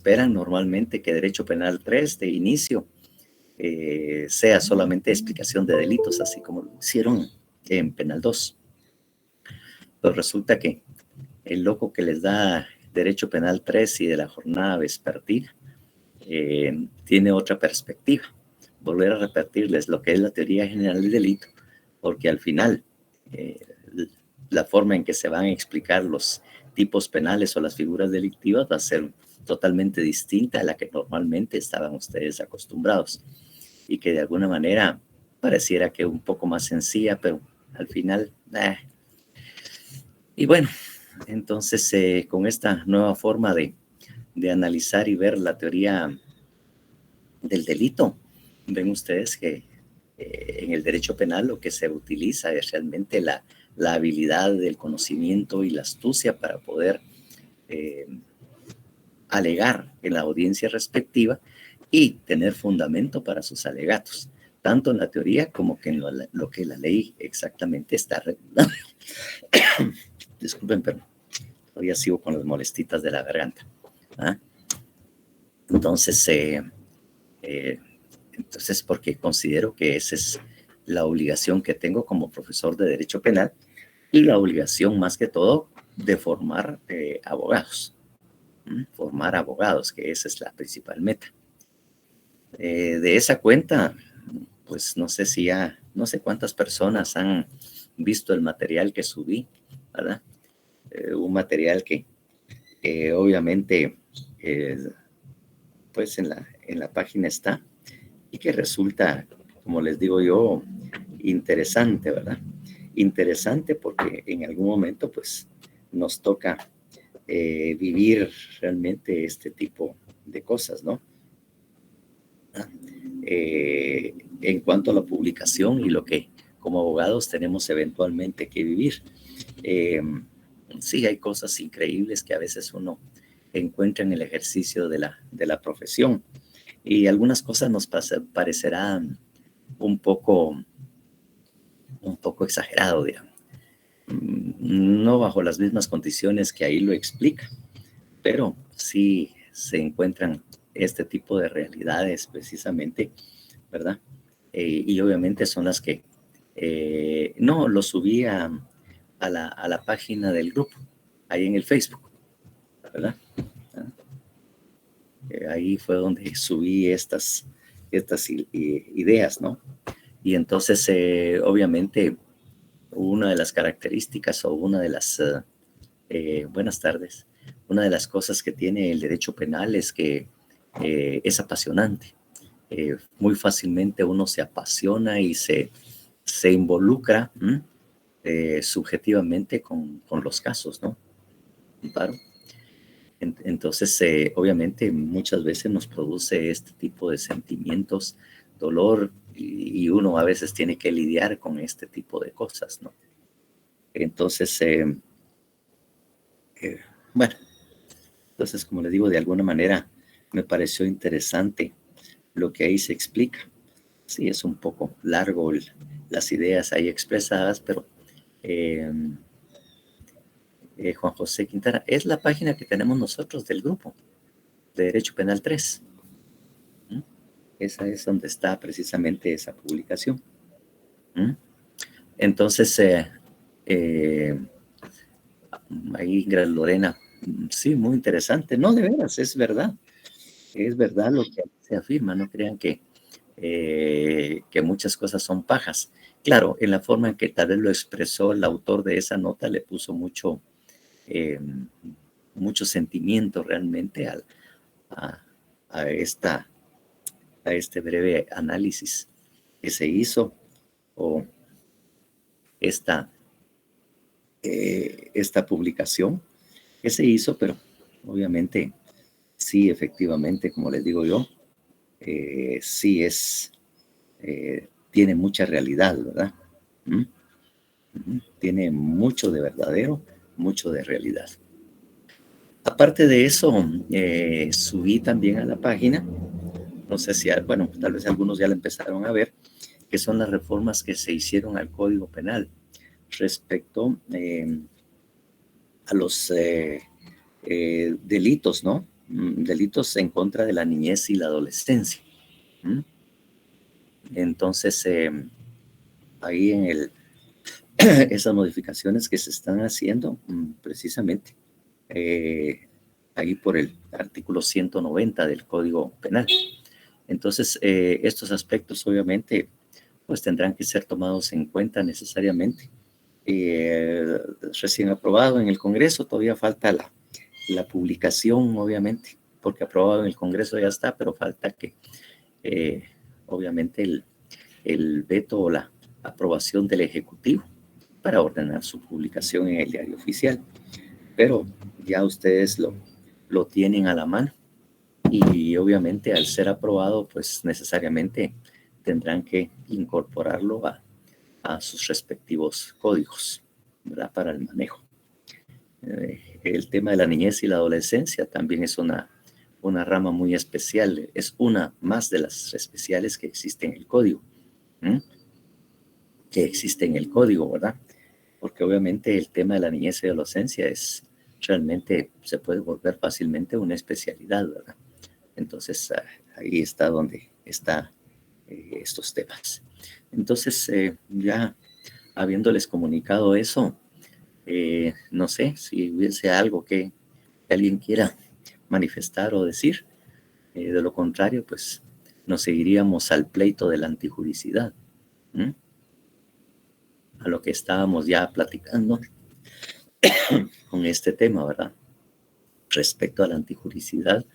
esperan normalmente que Derecho Penal 3 de inicio sea solamente explicación de delitos, así como lo hicieron en Penal 2. Pero resulta que el loco que les da Derecho Penal 3 y de la jornada vespertina tiene otra perspectiva. Volver a repetirles lo que es la teoría general del delito, porque al final la forma en que se van a explicar los tipos penales o las figuras delictivas va a ser totalmente distinta a la que normalmente estaban ustedes acostumbrados y que de alguna manera pareciera que un poco más sencilla, pero al final y bueno, entonces con esta nueva forma de analizar y ver la teoría del delito, ven ustedes que en el derecho penal lo que se utiliza es realmente la habilidad del conocimiento y la astucia para poder alegar en la audiencia respectiva y tener fundamento para sus alegatos, tanto en la teoría como que en lo que la ley exactamente está regulando. Disculpen, pero todavía sigo con las molestitas de la garganta. ¿Ah? Entonces, porque considero que esa es la obligación que tengo como profesor de Derecho Penal y la obligación más que todo de formar abogados. Formar abogados, que esa es la principal meta. De esa cuenta, pues no sé si ya, no sé cuántas personas han visto el material que subí, ¿verdad? Un material que obviamente pues en la página está y que resulta, como les digo yo, interesante, ¿verdad? Interesante porque en algún momento pues nos toca vivir realmente este tipo de cosas, ¿no? En cuanto a la publicación y lo que como abogados tenemos eventualmente que vivir. Sí, hay cosas increíbles que a veces uno encuentra en el ejercicio de la profesión y algunas cosas nos parecerán un poco exagerado, digamos. No bajo las mismas condiciones que ahí lo explica, pero sí se encuentran este tipo de realidades precisamente, ¿verdad? Y obviamente son las que no lo subí a la página del grupo, ahí en el Facebook, ¿verdad? Ahí fue donde subí estas ideas, ¿no? Y entonces, obviamente, una de las características o una de las, buenas tardes, una de las cosas que tiene el derecho penal es que es apasionante. Muy fácilmente uno se apasiona y se involucra subjetivamente con los casos, ¿no? Claro. Entonces, obviamente, muchas veces nos produce este tipo de sentimientos, dolor, y uno a veces tiene que lidiar con este tipo de cosas, ¿no? Entonces, bueno, entonces, como les digo, de alguna manera me pareció interesante lo que ahí se explica. Sí, es un poco largo las ideas ahí expresadas, pero Juan José Quintana, es la página que tenemos nosotros del grupo de Derecho Penal 3. Esa es donde está precisamente esa publicación. Entonces, ahí Lorena, sí, muy interesante. No, de veras, es verdad lo que se afirma, no crean que muchas cosas son pajas. Claro, en la forma en que tal vez lo expresó el autor de esa nota le puso mucho sentimiento realmente a este breve análisis que se hizo o esta publicación que se hizo, pero obviamente sí, efectivamente, como les digo yo, sí tiene mucha realidad, ¿verdad? Tiene mucho de verdadero, mucho de realidad. Aparte de eso, subí también a la página, no sé si, bueno, tal vez algunos ya la empezaron a ver, que son las reformas que se hicieron al Código Penal respecto a los delitos, ¿no? delitos en contra de la niñez y la adolescencia. Entonces, ahí en esas modificaciones que se están haciendo, precisamente, ahí por el artículo 190 del Código Penal. Entonces, estos aspectos obviamente pues tendrán que ser tomados en cuenta necesariamente. Recién aprobado en el Congreso, todavía falta la publicación, obviamente, porque aprobado en el Congreso ya está, pero falta que obviamente el veto o la aprobación del Ejecutivo para ordenar su publicación en el Diario Oficial. Pero ya ustedes lo tienen a la mano y obviamente al ser aprobado, pues necesariamente tendrán que incorporarlo a sus respectivos códigos, ¿verdad? Para el manejo. El tema de la niñez y la adolescencia también es una rama muy especial, es una más de las especiales que existe en el código, ¿verdad? Porque obviamente el tema de la niñez y adolescencia realmente se puede volver fácilmente una especialidad, ¿verdad? Entonces ahí está donde están estos temas. Entonces ya habiéndoles comunicado eso, no sé si hubiese algo que alguien quiera manifestar o decir. De lo contrario, pues nos seguiríamos al pleito de la antijuricidad, a lo que estábamos ya platicando con este tema, ¿verdad? Respecto a la antijuricidad,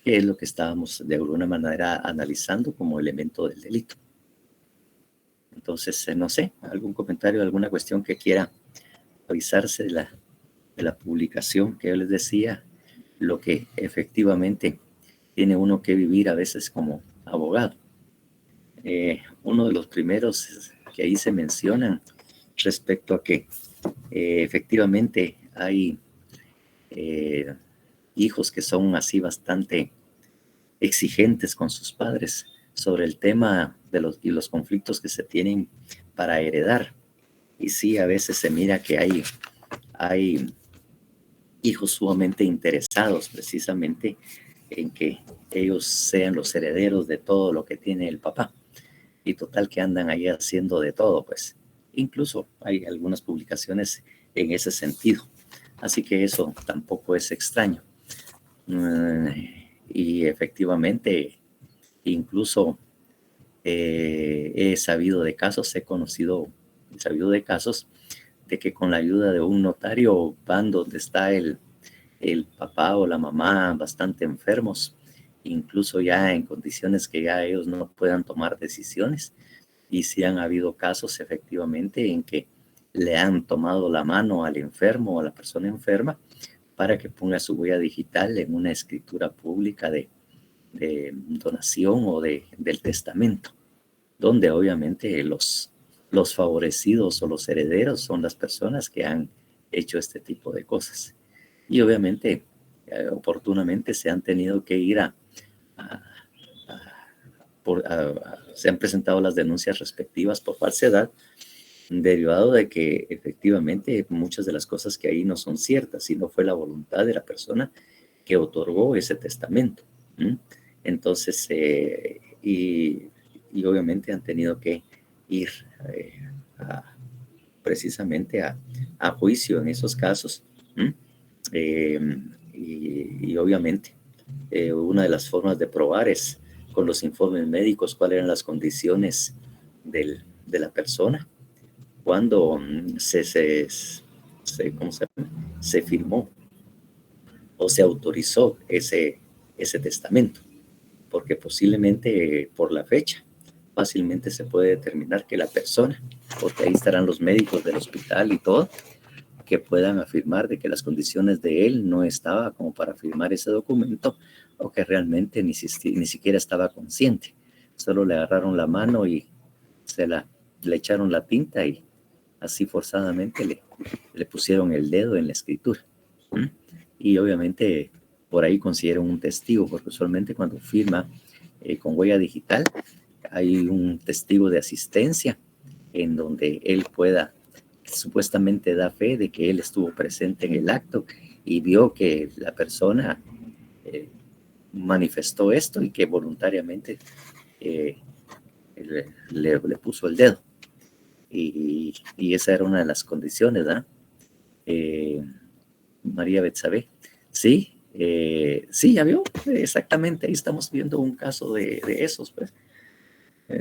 que es lo que estábamos de alguna manera analizando como elemento del delito. Entonces, no sé, algún comentario, alguna cuestión que quiera avisarse de la publicación que yo les decía, lo que efectivamente tiene uno que vivir a veces como abogado. Uno de los primeros que ahí se mencionan respecto a que efectivamente hay hijos que son así bastante exigentes con sus padres sobre el tema de los conflictos que se tienen para heredar. Y sí, a veces se mira que hay hijos sumamente interesados precisamente en que ellos sean los herederos de todo lo que tiene el papá. Y total que andan ahí haciendo de todo, pues. Incluso hay algunas publicaciones en ese sentido. Así que eso tampoco es extraño. Y efectivamente, incluso he sabido de casos de casos de que con la ayuda de un notario van donde está el papá o la mamá bastante enfermos, incluso ya en condiciones que ya ellos no puedan tomar decisiones. Y sí han habido casos efectivamente en que le han tomado la mano al enfermo o a la persona enferma para que ponga su huella digital en una escritura pública de donación o del testamento, donde obviamente los favorecidos o los herederos son las personas que han hecho este tipo de cosas. Y obviamente, oportunamente se han tenido que ir se han presentado las denuncias respectivas por falsedad, derivado de que efectivamente muchas de las cosas que ahí no son ciertas, y no fue la voluntad de la persona que otorgó ese testamento. Entonces, y obviamente han tenido que ir precisamente a juicio en esos casos. Y obviamente una de las formas de probar es con los informes médicos cuáles eran las condiciones de la persona cuando se firmó o se autorizó ese testamento, porque posiblemente por la fecha fácilmente se puede determinar que la persona, porque ahí estarán los médicos del hospital y todo, que puedan afirmar de que las condiciones de él no estaba como para firmar ese documento, o que realmente ni siquiera estaba consciente. Solo le agarraron la mano y le echaron la tinta y así forzadamente le pusieron el dedo en la escritura. Y obviamente por ahí consiguieron un testigo, porque usualmente cuando firma con huella digital hay un testigo de asistencia en donde él supuestamente da fe de que él estuvo presente en el acto y vio que la persona manifestó esto y que voluntariamente le puso el dedo. Y esa era una de las condiciones, ¿verdad? María Betsabé. Sí, sí, ya vio, exactamente, ahí estamos viendo un caso de esos, pues.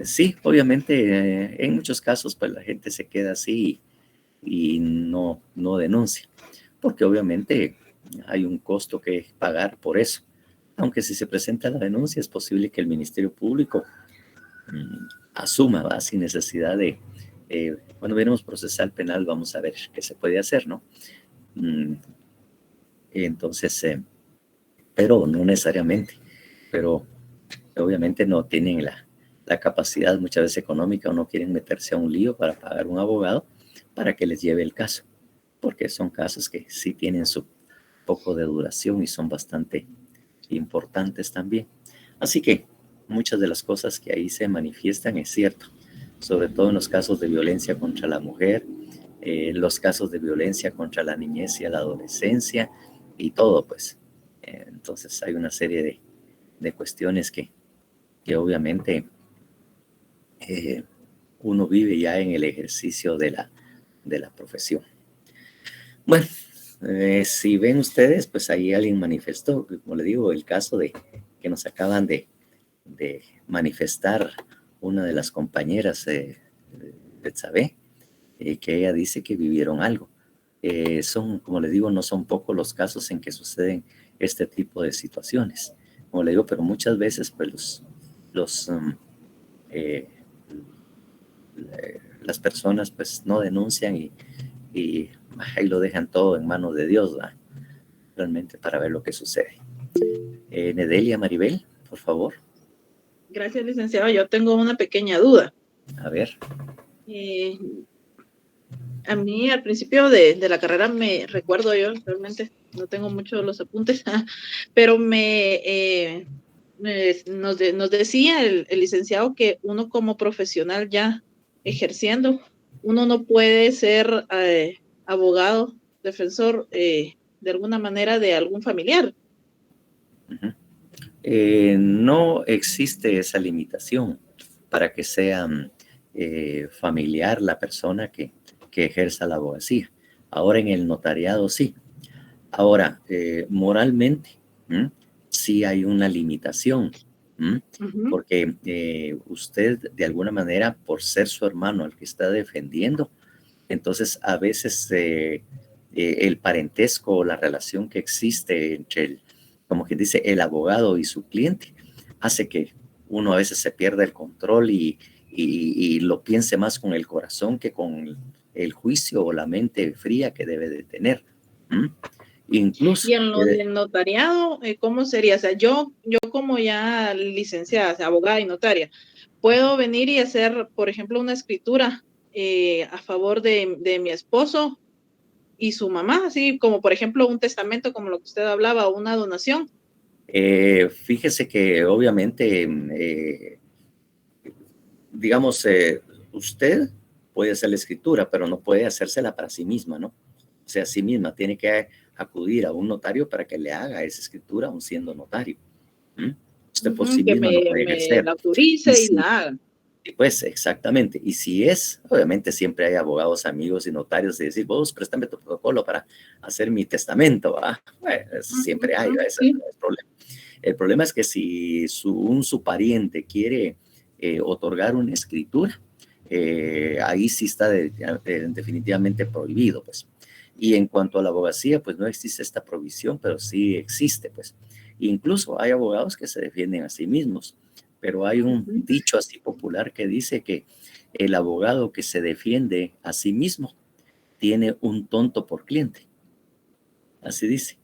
Sí, obviamente, en muchos casos, pues la gente se queda así y no denuncia, porque obviamente hay un costo que pagar por eso. Aunque si se presenta la denuncia, es posible que el Ministerio Público asuma, ¿va? Sin necesidad de, cuando veremos procesal penal, vamos a ver qué se puede hacer, ¿no? Entonces, pero no necesariamente, pero obviamente no tienen la capacidad muchas veces económica o no quieren meterse a un lío para pagar un abogado para que les lleve el caso, porque son casos que sí tienen su poco de duración y son bastante importantes también. Así que muchas de las cosas que ahí se manifiestan es cierto, sobre todo en los casos de violencia contra la mujer, los casos de violencia contra la niñez y la adolescencia y todo, pues. Entonces hay una serie de cuestiones que obviamente uno vive ya en el ejercicio de la profesión. Bueno, si ven ustedes, pues ahí alguien manifestó, como le digo, el caso de que nos acaban de manifestar una de las compañeras de Betsabé, que ella dice que vivieron algo. Son, como le digo, no son pocos los casos en que suceden este tipo de situaciones. Como le digo, pero muchas veces pues las personas pues no denuncian y ahí lo dejan todo en manos de Dios, ¿verdad? Realmente para ver lo que sucede. Nedelia Maribel, por favor. Gracias, licenciado. Yo tengo una pequeña duda. A ver. A mí al principio de la carrera me recuerdo yo, realmente no tengo muchos los apuntes, pero nos decía el licenciado que uno como profesional ya ejerciendo, uno no puede ser abogado, defensor de alguna manera de algún familiar. Uh-huh. No existe esa limitación para que sea familiar la persona que ejerza la abogacía. Ahora en el notariado sí. Ahora, moralmente, sí hay una limitación, Uh-huh. porque usted de alguna manera, por ser su hermano al que está defendiendo, entonces a veces el parentesco o la relación que existe entre como quien dice, el abogado y su cliente, hace que uno a veces se pierda el control y lo piense más con el corazón que con el juicio o la mente fría que debe de tener. Incluso. Y en lo del notariado, ¿cómo sería? O sea, yo como ya licenciada, o sea, abogada y notaria, puedo venir y hacer, por ejemplo, una escritura a favor de mi esposo y su mamá, así como, por ejemplo, un testamento, como lo que usted hablaba, o una donación. Fíjese que obviamente, digamos, usted puede hacer la escritura, pero no puede hacérsela para sí misma, ¿no? O sea, sí misma tiene que acudir a un notario para que le haga esa escritura, aun siendo notario. Usted por sí Que misma no puede me ejercer. la Y autorice y si, la haga. pues exactamente, y si es, obviamente siempre hay abogados, amigos y notarios de decir, vos préstame tu protocolo para hacer mi testamento, ¿va? Bueno, siempre hay, ese Sí. no es el problema. El problema es que si su pariente quiere otorgar una escritura, ahí sí está definitivamente prohibido, pues. Y en cuanto a la abogacía, pues no existe esta provisión, pero sí existe, pues. Incluso hay abogados que se defienden a sí mismos, pero hay un dicho así popular que dice que el abogado que se defiende a sí mismo tiene un tonto por cliente. Así dice,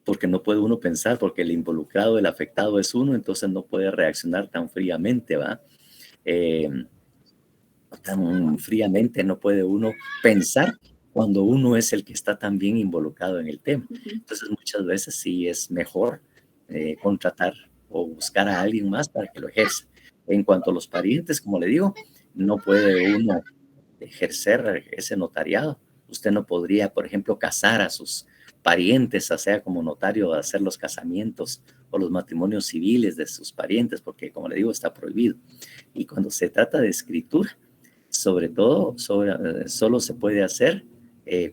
porque no puede uno pensar, porque el involucrado, el afectado es uno, entonces no puede reaccionar tan fríamente, ¿va? Eh, Tan fríamente no puede uno pensar cuando uno es el que está también involucrado en el tema. Entonces muchas veces sí es mejor contratar o buscar a alguien más para que lo ejerza. En cuanto a los parientes, como le digo, no puede uno ejercer ese notariado. Usted no podría, por ejemplo, casar a sus parientes, o sea como notario, hacer los casamientos o los matrimonios civiles de sus parientes, porque como le digo, está prohibido. Y cuando se trata de escritura, sobre todo, solo se puede hacer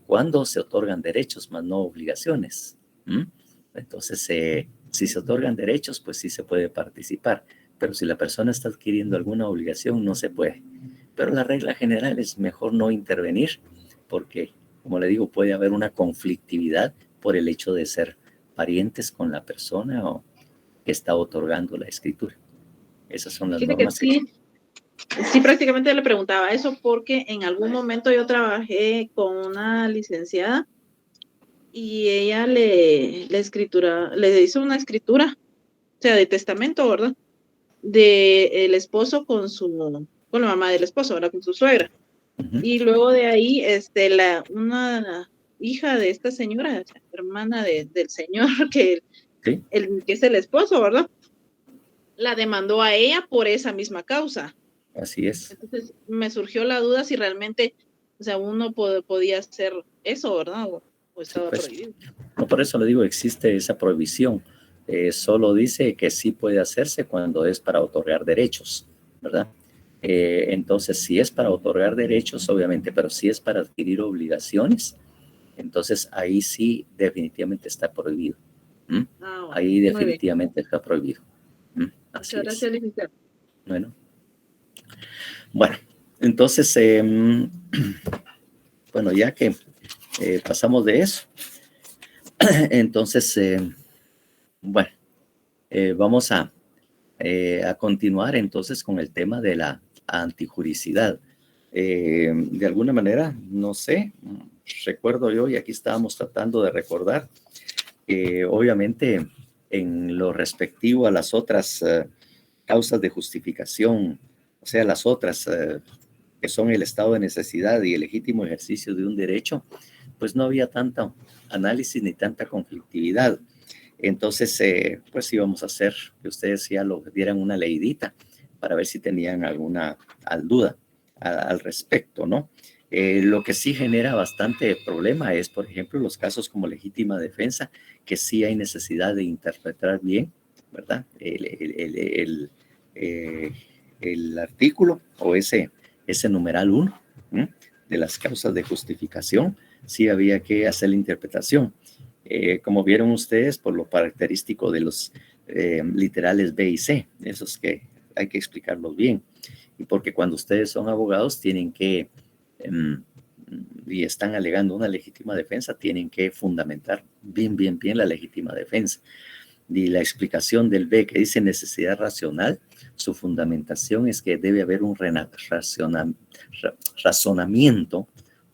cuando se otorgan derechos, más no obligaciones. ¿Mm? Entonces, si se otorgan derechos, pues sí se puede participar, pero si la persona está adquiriendo alguna obligación, no se puede. Pero la regla general es mejor no intervenir, porque, como le digo, puede haber una conflictividad por el hecho de ser parientes con la persona o que está otorgando la escritura. Esas son las Fíjate que normas. sí, prácticamente le preguntaba eso porque en algún momento yo trabajé con una licenciada y ella le hizo una escritura, o sea, de testamento, ¿verdad? De el esposo con la mamá del esposo, ¿verdad? Con su suegra. Uh-huh. Y luego de ahí, una hija de esta señora, o sea, hermana del señor ¿Sí? que es el esposo, ¿verdad? La demandó a ella por esa misma causa. Así es. Entonces me surgió la duda si realmente, o sea, uno podía hacer eso, ¿verdad? O Sí, estaba pues, prohibido. no, por eso le digo, existe esa prohibición. Solo dice que sí puede hacerse cuando es para otorgar derechos, ¿verdad? Entonces, si es para otorgar derechos, obviamente, pero si es para adquirir obligaciones, entonces ahí sí definitivamente está prohibido. ¿Mm? Ah, bueno, Ahí muy bien. definitivamente está prohibido. ¿Mm? Así Muchas es. gracias, licenciado. Bueno, entonces, bueno, ya que pasamos de eso, entonces, bueno, vamos a continuar entonces con el tema de la antijuricidad. De alguna manera, no sé, recuerdo yo, y aquí estábamos tratando de recordar, obviamente en lo respectivo a las otras causas de justificación, o sea, las otras que son el estado de necesidad y el legítimo ejercicio de un derecho, pues no había tanto análisis ni tanta conflictividad. Entonces, pues íbamos a hacer que ustedes ya lo dieran una leidita para ver si tenían alguna duda al respecto, ¿no? Lo que sí genera bastante problema es, por ejemplo, los casos como legítima defensa, que sí hay necesidad de interpretar bien, ¿verdad? El artículo o ese numeral 1 de las causas de justificación, sí había que hacer la interpretación. Como vieron ustedes, por lo característico de los literales B y C, esos que hay que explicarlos bien. Y porque cuando ustedes son abogados tienen que, y están alegando una legítima defensa, tienen que fundamentar bien la legítima defensa. Y la explicación del B que dice necesidad racional, su fundamentación es que debe haber un razonamiento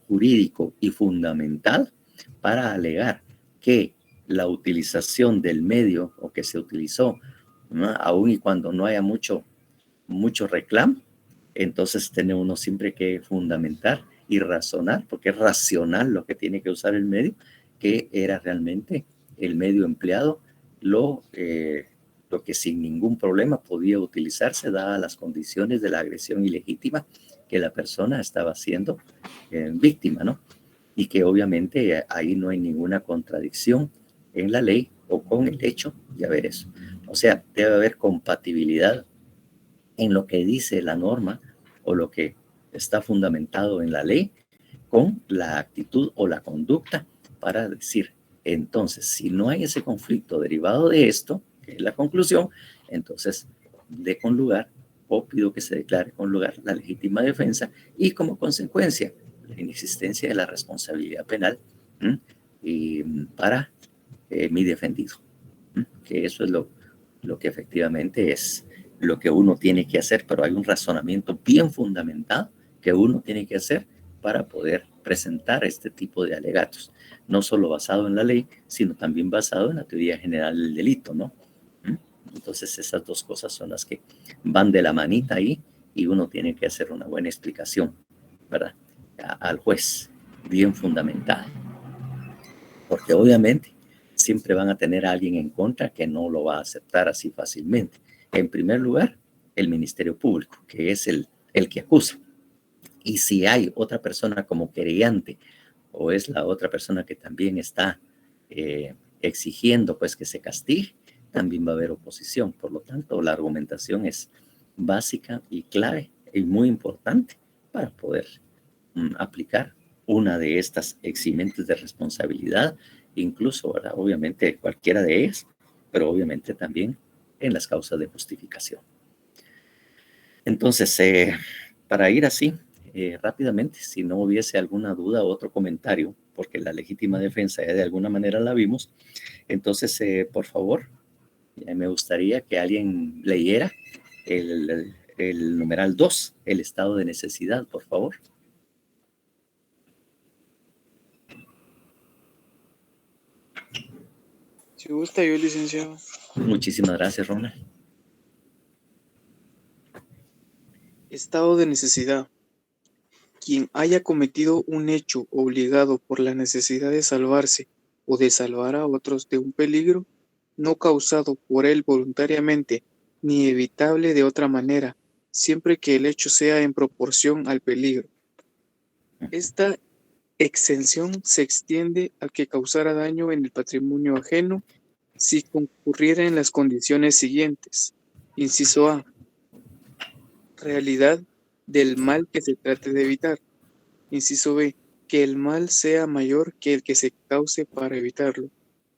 jurídico y fundamental para alegar que la utilización del medio o que se utilizó, ¿no? Aun y cuando no haya mucho reclamo, entonces tiene uno siempre que fundamentar y razonar, porque es racional lo que tiene que usar el medio, que era realmente el medio empleado lo que sin ningún problema podía utilizarse dadas las condiciones de la agresión ilegítima que la persona estaba siendo víctima, ¿no? Y que obviamente ahí no hay ninguna contradicción en la ley o con el hecho de haber eso. O sea, debe haber compatibilidad en lo que dice la norma o lo que está fundamentado en la ley con la actitud o la conducta para decir, entonces, si no hay ese conflicto derivado de esto, que es la conclusión, entonces dé con lugar o pido que se declare con lugar la legítima defensa y como consecuencia la inexistencia de la responsabilidad penal y para mi defendido. Que eso es lo que efectivamente es lo que uno tiene que hacer, pero hay un razonamiento bien fundamentado que uno tiene que hacer para poder presentar este tipo de alegatos, no solo basado en la ley, sino también basado en la teoría general del delito, ¿no? Entonces esas dos cosas son las que van de la manita ahí y uno tiene que hacer una buena explicación, ¿verdad? Al juez, bien fundamentada, porque obviamente siempre van a tener a alguien en contra que no lo va a aceptar así fácilmente. En primer lugar, el Ministerio Público, que es el que acusa. Y si hay otra persona como querellante o es la otra persona que también está exigiendo pues que se castigue, también va a haber oposición. Por lo tanto, la argumentación es básica y clave y muy importante para poder aplicar una de estas eximentes de responsabilidad, incluso, ¿verdad? Obviamente cualquiera de ellas, pero obviamente también en las causas de justificación. Entonces, para ir así rápidamente, si no hubiese alguna duda o otro comentario, porque la legítima defensa ya de alguna manera la vimos, entonces, por favor, me gustaría que alguien leyera el numeral 2, el estado de necesidad, por favor. Si gusta, yo, licenciado. Muchísimas gracias, Ronald. Estado de necesidad. Quien haya cometido un hecho obligado por la necesidad de salvarse o de salvar a otros de un peligro, no causado por él voluntariamente ni evitable de otra manera, siempre que el hecho sea en proporción al peligro. Esta exención se extiende al que causara daño en el patrimonio ajeno si concurriera en las condiciones siguientes. Inciso A. Realidad del mal que se trate de evitar. Inciso B. Que el mal sea mayor que el que se cause para evitarlo.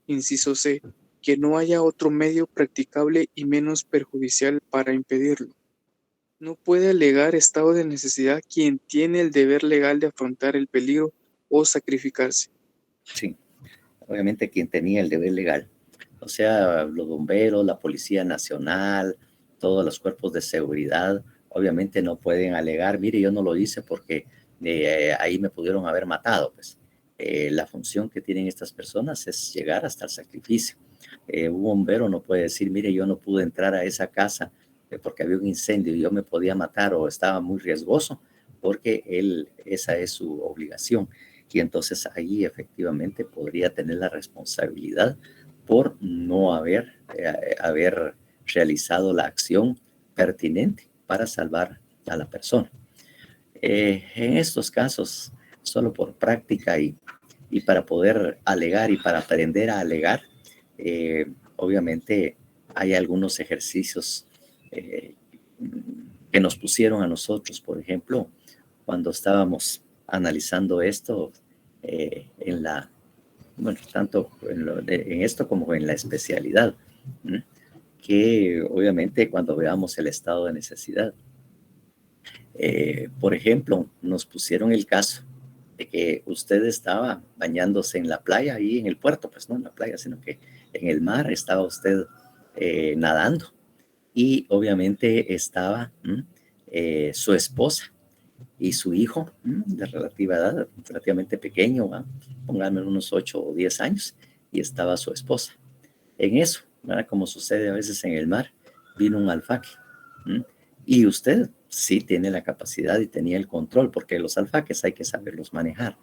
Inciso C. Que no haya otro medio practicable y menos perjudicial para impedirlo. No puede alegar estado de necesidad quien tiene el deber legal de afrontar el peligro o sacrificarse. Sí, obviamente quien tenía el deber legal, o sea, los bomberos, la Policía Nacional, todos los cuerpos de seguridad, obviamente no pueden alegar, mire, yo no lo hice porque ahí me pudieron haber matado, pues. La función que tienen estas personas es llegar hasta el sacrificio. Un bombero no puede decir, mire, yo no pude entrar a esa casa porque había un incendio y yo me podía matar o estaba muy riesgoso, porque esa es su obligación. Y entonces ahí efectivamente podría tener la responsabilidad por no haber realizado la acción pertinente para salvar a la persona. En estos casos, solo por práctica y para poder alegar y para aprender a alegar, obviamente hay algunos ejercicios que nos pusieron a nosotros, por ejemplo, cuando estábamos analizando esto bueno, tanto en esto como en la especialidad, que obviamente cuando veamos el estado de necesidad, por ejemplo, nos pusieron el caso de que usted estaba bañándose en la playa, ahí en el puerto, pues no en la playa, sino que en el mar estaba usted nadando y obviamente estaba su esposa y su hijo de relativa edad, relativamente pequeño, póngame unos 8 o 10 años, y estaba su esposa. En eso, ¿verdad? Como sucede a veces en el mar, vino un alfaque. Y usted sí tiene la capacidad y tenía el control, porque los alfaques hay que saberlos manejar.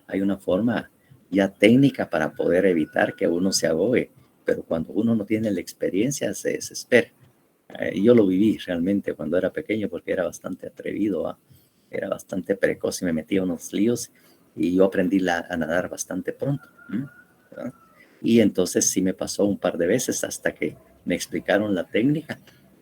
Hay una forma ya técnica para poder evitar que uno se ahogue, pero cuando uno no tiene la experiencia se desespera. Yo lo viví realmente cuando era pequeño porque era bastante atrevido, era bastante precoz y me metía en unos líos y yo aprendí a nadar bastante pronto. ¿Verdad? Y entonces sí me pasó un par de veces hasta que me explicaron la técnica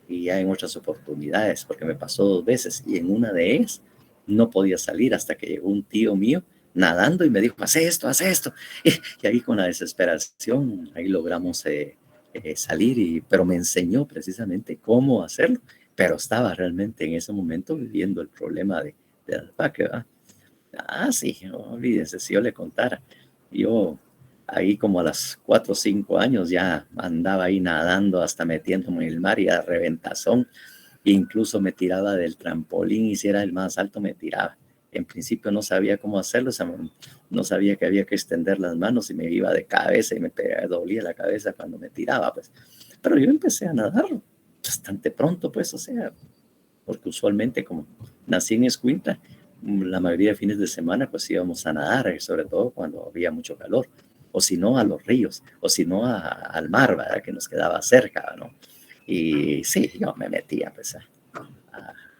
y ya en otras oportunidades, porque me pasó 2 veces y en una de ellas no podía salir hasta que llegó un tío mío nadando y me dijo, haz esto, haz esto. Y ahí con la desesperación, ahí logramos salir, pero me enseñó precisamente cómo hacerlo, pero estaba realmente en ese momento viviendo el problema de alfaque, ¿verdad? Sí, olvídense, si yo le contara, yo ahí como a los 4 o 5 años ya andaba ahí nadando hasta metiéndome en el mar y a reventazón, incluso me tiraba del trampolín y si era el más alto me tiraba. En principio no sabía cómo hacerlo, o sea, no sabía que había que extender las manos y me iba de cabeza y me dolía la cabeza cuando me tiraba, pues. Pero yo empecé a nadar bastante pronto, pues, o sea, porque usualmente como nací en Escuintla, la mayoría de fines de semana pues íbamos a nadar, sobre todo cuando había mucho calor, o si no a los ríos, o si no al mar, ¿verdad? Que nos quedaba cerca, ¿no? Y sí, yo me metía pues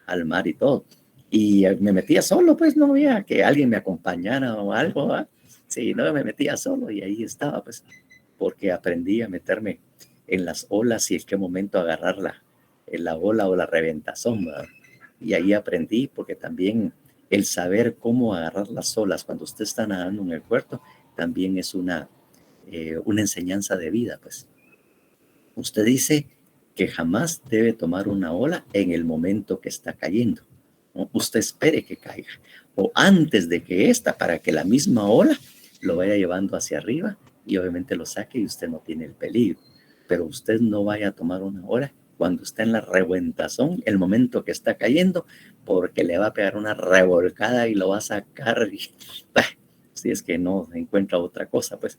al mar y todo. Y me metía solo, pues no había que alguien me acompañara o algo, ¿verdad? Sí, no, me metía solo y ahí estaba, pues, porque aprendí a meterme en las olas y en qué momento agarrar la ola o la reventazón, ¿verdad? Y ahí aprendí, porque también el saber cómo agarrar las olas cuando usted está nadando en el puerto también es una enseñanza de vida, pues. Usted dice que jamás debe tomar una ola en el momento que está cayendo, ¿no? Usted espere que caiga, o antes de que para que la misma ola lo vaya llevando hacia arriba y obviamente lo saque y usted no tiene el peligro. Pero usted no vaya a tomar una ola cuando está en la revueltazón, el momento que está cayendo, porque le va a pegar una revolcada y lo va a sacar. Si es que no encuentra otra cosa, pues,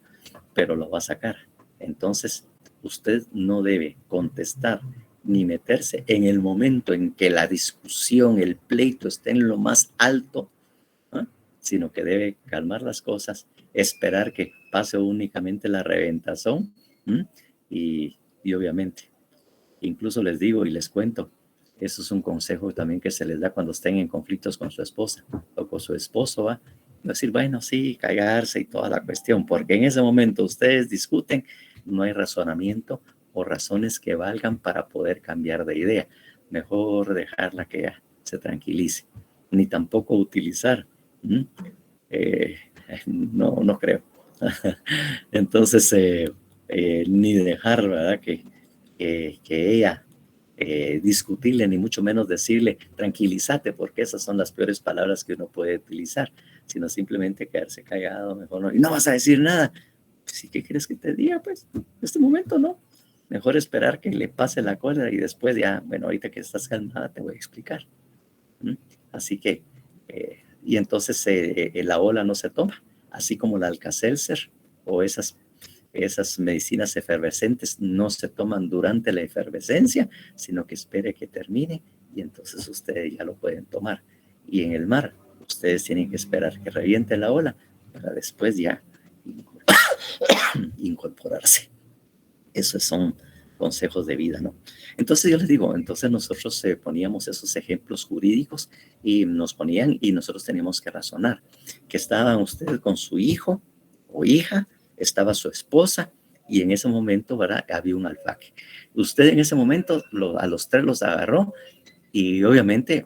pero lo va a sacar. Entonces, usted no debe contestar ni meterse en el momento en que la discusión, el pleito esté en lo más alto, ¿eh? Sino que debe calmar las cosas, esperar que pase únicamente la reventazón, ¿eh? Y obviamente, incluso les digo y les cuento, eso es un consejo también que se les da cuando estén en conflictos con su esposa o con su esposo, ¿va? Decir, bueno, sí, callarse y toda la cuestión, porque en ese momento ustedes discuten, no hay razonamiento o razones que valgan para poder cambiar de idea. Mejor dejarla que ya se tranquilice, ni tampoco utilizar. Eh, no creo. Entonces, ni dejar, ¿verdad? Que ella discutirle, ni mucho menos decirle, tranquilízate, porque esas son las peores palabras que uno puede utilizar, sino simplemente quedarse callado, mejor no. Y no vas a decir nada. Sí, ¿qué quieres que te diga? Pues, en este momento no. Mejor esperar que le pase la cólera y después ya, bueno, ahorita que estás calmada te voy a explicar. Así que, y entonces la ola no se toma, así como la Alka-Seltzer o esas medicinas efervescentes no se toman durante la efervescencia, sino que espere que termine y entonces ustedes ya lo pueden tomar. Y en el mar, ustedes tienen que esperar que reviente la ola para después ya incorporarse. Esos son consejos de vida, ¿no? Entonces yo les digo, entonces nosotros poníamos esos ejemplos jurídicos y nos ponían y nosotros teníamos que razonar que estaban ustedes con su hijo o hija, estaba su esposa y en ese momento, ¿verdad? Había un alfaque. Usted en ese momento a los tres los agarró y obviamente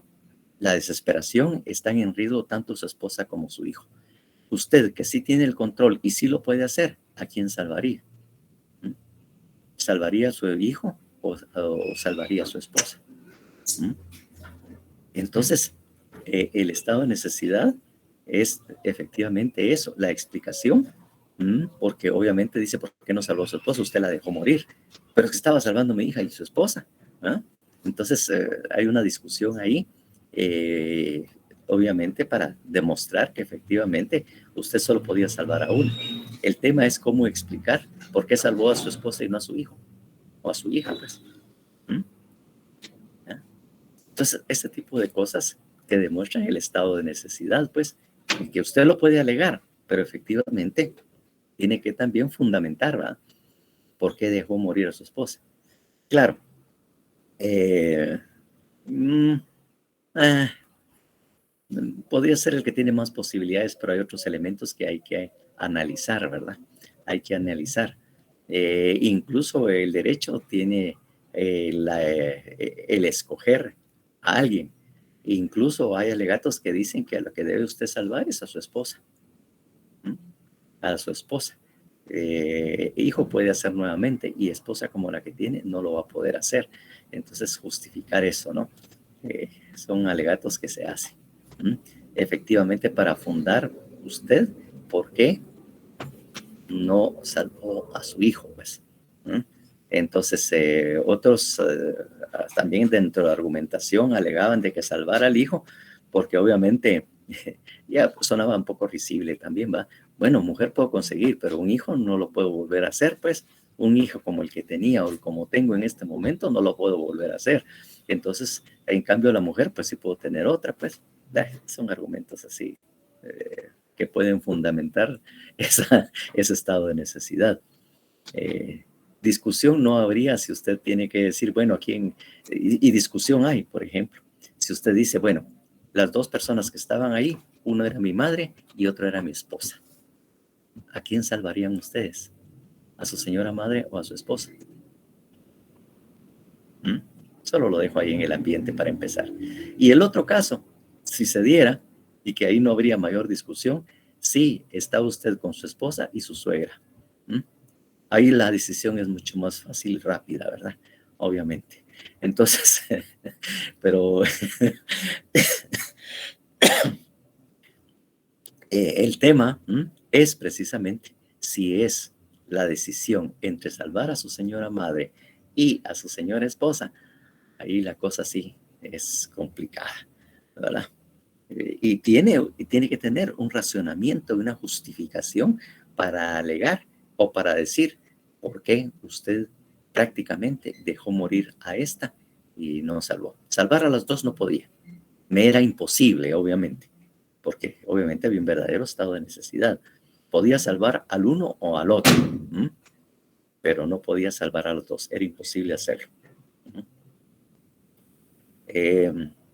la desesperación está en riesgo tanto su esposa como su hijo. Usted que sí tiene el control y sí lo puede hacer, ¿a quién salvaría? ¿Salvaría a su hijo o salvaría a su esposa? Entonces, el estado de necesidad es efectivamente eso, la explicación, porque obviamente dice, ¿por qué no salvó a su esposa? Usted la dejó morir, pero es que estaba salvando a mi hija y su esposa. Entonces, hay una discusión ahí, obviamente para demostrar que efectivamente usted solo podía salvar a uno. El tema es cómo explicar por qué salvó a su esposa y no a su hijo o a su hija, pues. Entonces, este tipo de cosas que demuestran el estado de necesidad, pues, que usted lo puede alegar, pero efectivamente tiene que también fundamentar, ¿verdad? ¿Por qué dejó morir a su esposa? Claro, podría ser el que tiene más posibilidades, pero hay otros elementos que hay que analizar, ¿verdad? Hay que analizar. Incluso el derecho tiene el escoger a alguien. Incluso hay alegatos que dicen que a lo que debe usted salvar es a su esposa. A su esposa. Hijo puede hacer nuevamente y esposa como la que tiene no lo va a poder hacer. Entonces justificar eso, ¿no? Son alegatos que se hacen. Efectivamente para fundar usted por qué no salvó a su hijo, pues. Entonces, otros también dentro de la argumentación alegaban de que salvar al hijo, porque obviamente ya sonaba un poco risible también, ¿va? Bueno, mujer puedo conseguir, pero un hijo no lo puedo volver a hacer, pues. Un hijo como el que tenía o como tengo en este momento no lo puedo volver a hacer. Entonces, en cambio, la mujer, pues sí puedo tener otra, pues. Son argumentos así que pueden fundamentar ese estado de necesidad. Discusión no habría si usted tiene que decir, bueno, ¿a quién? Y discusión hay, por ejemplo. Si usted dice, bueno, las dos personas que estaban ahí, uno era mi madre y otro era mi esposa. ¿A quién salvarían ustedes? ¿A su señora madre o a su esposa? ¿Mm? Solo lo dejo ahí en el ambiente para empezar. Y el otro caso, si se diera, y que ahí no habría mayor discusión, sí, está usted con su esposa y su suegra. ¿Mm? Ahí la decisión es mucho más fácil y rápida, ¿verdad? Obviamente. Entonces, pero el tema es precisamente si es la decisión entre salvar a su señora madre y a su señora esposa. Ahí la cosa sí es complicada, ¿verdad? Y tiene que tener un racionamiento, una justificación para alegar o para decir por qué usted prácticamente dejó morir a esta y no salvó. Salvar a las dos no podía. Me era imposible, obviamente, porque obviamente había un verdadero estado de necesidad. Podía salvar al uno o al otro, pero no podía salvar a los dos. Era imposible hacerlo.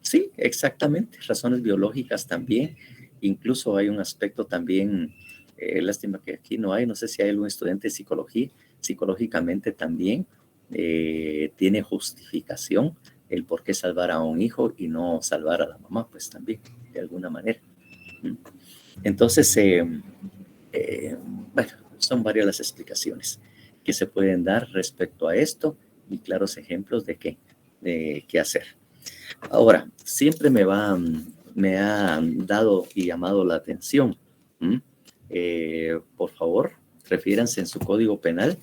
Sí, exactamente, razones biológicas también. Incluso hay un aspecto también, lástima que aquí no hay, no sé si hay algún estudiante de psicología, psicológicamente también tiene justificación el por qué salvar a un hijo y no salvar a la mamá, pues también, de alguna manera. Entonces, bueno, son varias las explicaciones que se pueden dar respecto a esto y claros ejemplos de qué hacer. Ahora, siempre me ha dado y llamado la atención. Por favor, refiéranse en su código penal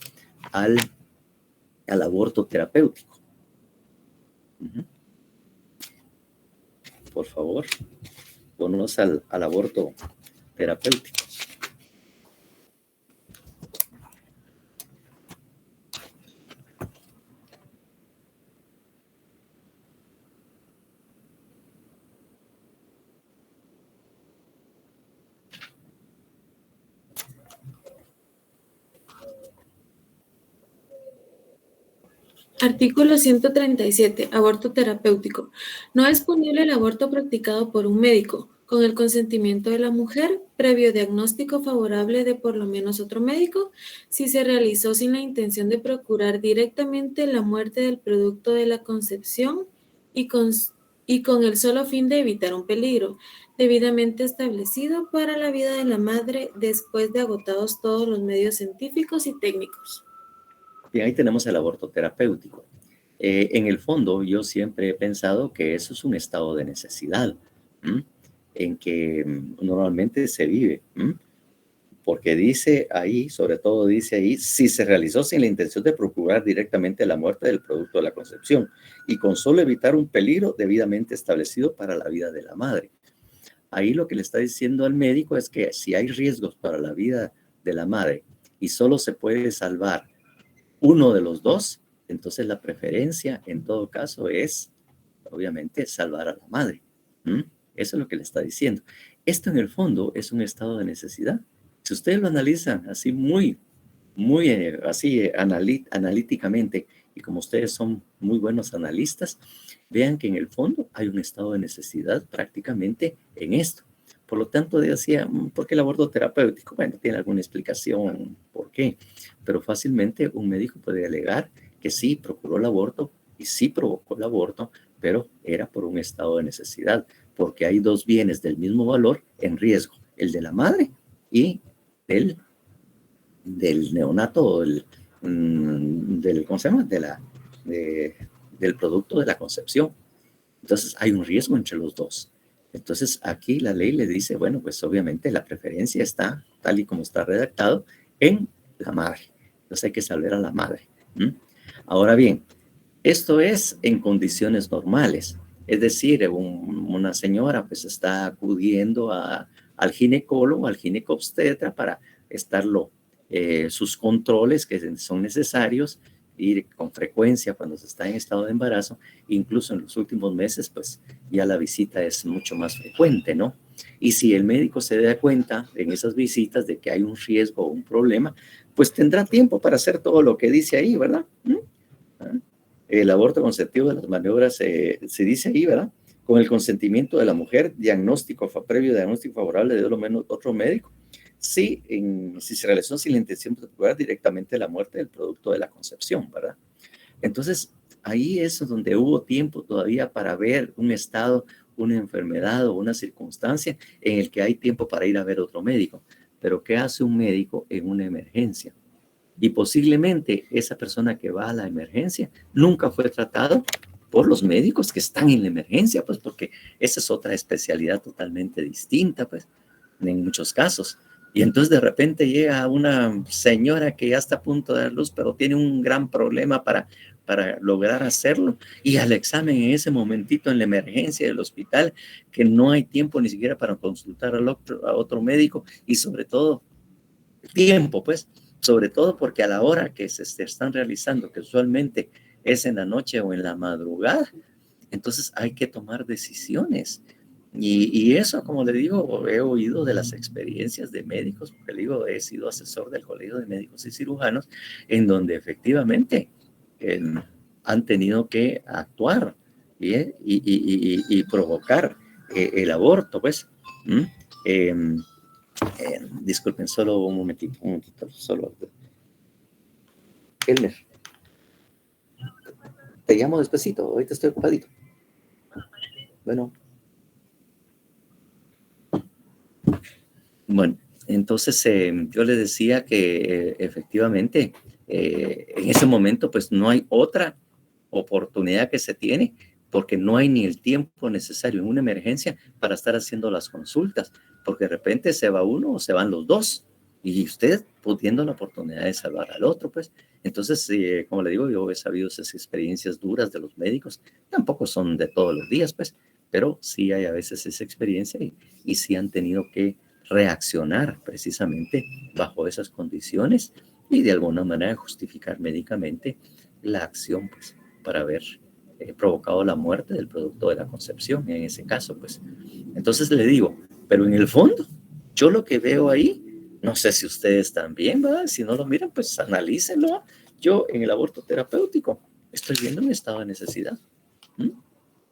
al aborto terapéutico. Por favor, ponos al aborto terapéutico. Artículo 137. Aborto terapéutico. No es punible el aborto practicado por un médico, con el consentimiento de la mujer, previo diagnóstico favorable de por lo menos otro médico, si se realizó sin la intención de procurar directamente la muerte del producto de la concepción y con el solo fin de evitar un peligro, debidamente establecido para la vida de la madre después de agotados todos los medios científicos y técnicos. Bien, ahí tenemos el aborto terapéutico. En el fondo, yo siempre he pensado que eso es un estado de necesidad, en que normalmente se vive, porque dice ahí, sobre todo dice ahí, si se realizó sin la intención de procurar directamente la muerte del producto de la concepción y con solo evitar un peligro debidamente establecido para la vida de la madre. Ahí lo que le está diciendo al médico es que si hay riesgos para la vida de la madre y solo se puede salvar uno de los dos, entonces la preferencia en todo caso es, obviamente, salvar a la madre. Eso es lo que le está diciendo. Esto en el fondo es un estado de necesidad. Si ustedes lo analizan así muy analíticamente, y como ustedes son muy buenos analistas, vean que en el fondo hay un estado de necesidad prácticamente en esto. Por lo tanto, decía, ¿por qué el aborto terapéutico? Bueno, tiene alguna explicación por qué, pero fácilmente un médico puede alegar que sí procuró el aborto y sí provocó el aborto, pero era por un estado de necesidad, porque hay dos bienes del mismo valor en riesgo, el de la madre y del neonato o ¿cómo se llama? Del producto de la concepción. Entonces hay un riesgo entre los dos. Entonces aquí la ley le dice, bueno, pues obviamente la preferencia está, tal y como está redactado, en la madre. Entonces hay que salvar a la madre. Ahora bien, esto es en condiciones normales. Es decir, una señora pues está acudiendo al ginecólogo, al ginecobstetra para estarlo, sus controles que son necesarios ir con frecuencia cuando se está en estado de embarazo, incluso en los últimos meses, pues ya la visita es mucho más frecuente, ¿no? Y si el médico se da cuenta en esas visitas de que hay un riesgo o un problema, pues tendrá tiempo para hacer todo lo que dice ahí, ¿verdad? El aborto conceptivo de las maniobras se dice ahí, ¿verdad? Con el consentimiento de la mujer, previo diagnóstico favorable de lo menos otro médico. Si se realizó sin la intención de procurar directamente la muerte del producto de la concepción, ¿verdad? Entonces, ahí es donde hubo tiempo todavía para ver un estado, una enfermedad o una circunstancia en el que hay tiempo para ir a ver otro médico. Pero ¿qué hace un médico en una emergencia? Y posiblemente esa persona que va a la emergencia nunca fue tratado por los médicos que están en la emergencia, pues porque esa es otra especialidad totalmente distinta, pues, en muchos casos. Y entonces de repente llega una señora que ya está a punto de dar luz, pero tiene un gran problema para lograr hacerlo. Y al examen en ese momentito en la emergencia del hospital, que no hay tiempo ni siquiera para consultar a otro médico y sobre todo tiempo, pues, sobre todo porque a la hora que se están realizando, que usualmente es en la noche o en la madrugada, entonces hay que tomar decisiones. Y eso, como le digo, he oído de las experiencias de médicos, porque le digo, he sido asesor del Colegio de Médicos y Cirujanos, en donde efectivamente han tenido que actuar y provocar el aborto, pues. Disculpen, solo un momentito, solo. Elmer, te llamo despacito, ahorita estoy ocupadito. Bueno, entonces yo le decía que efectivamente en ese momento pues no hay otra oportunidad que se tiene porque no hay ni el tiempo necesario en una emergencia para estar haciendo las consultas, porque de repente se va uno o se van los dos y usted pudiendo la oportunidad de salvar al otro, pues. Entonces, como le digo, yo he sabido esas experiencias duras de los médicos, tampoco son de todos los días, pues, pero sí hay a veces esa experiencia y sí han tenido que reaccionar precisamente bajo esas condiciones y de alguna manera justificar médicamente la acción, pues, para haber provocado la muerte del producto de la concepción, en ese caso, pues. Entonces le digo, pero en el fondo, yo lo que veo ahí, no sé si ustedes también, ¿verdad? Si no lo miran, pues analícenlo. Yo en el aborto terapéutico estoy viendo un estado de necesidad.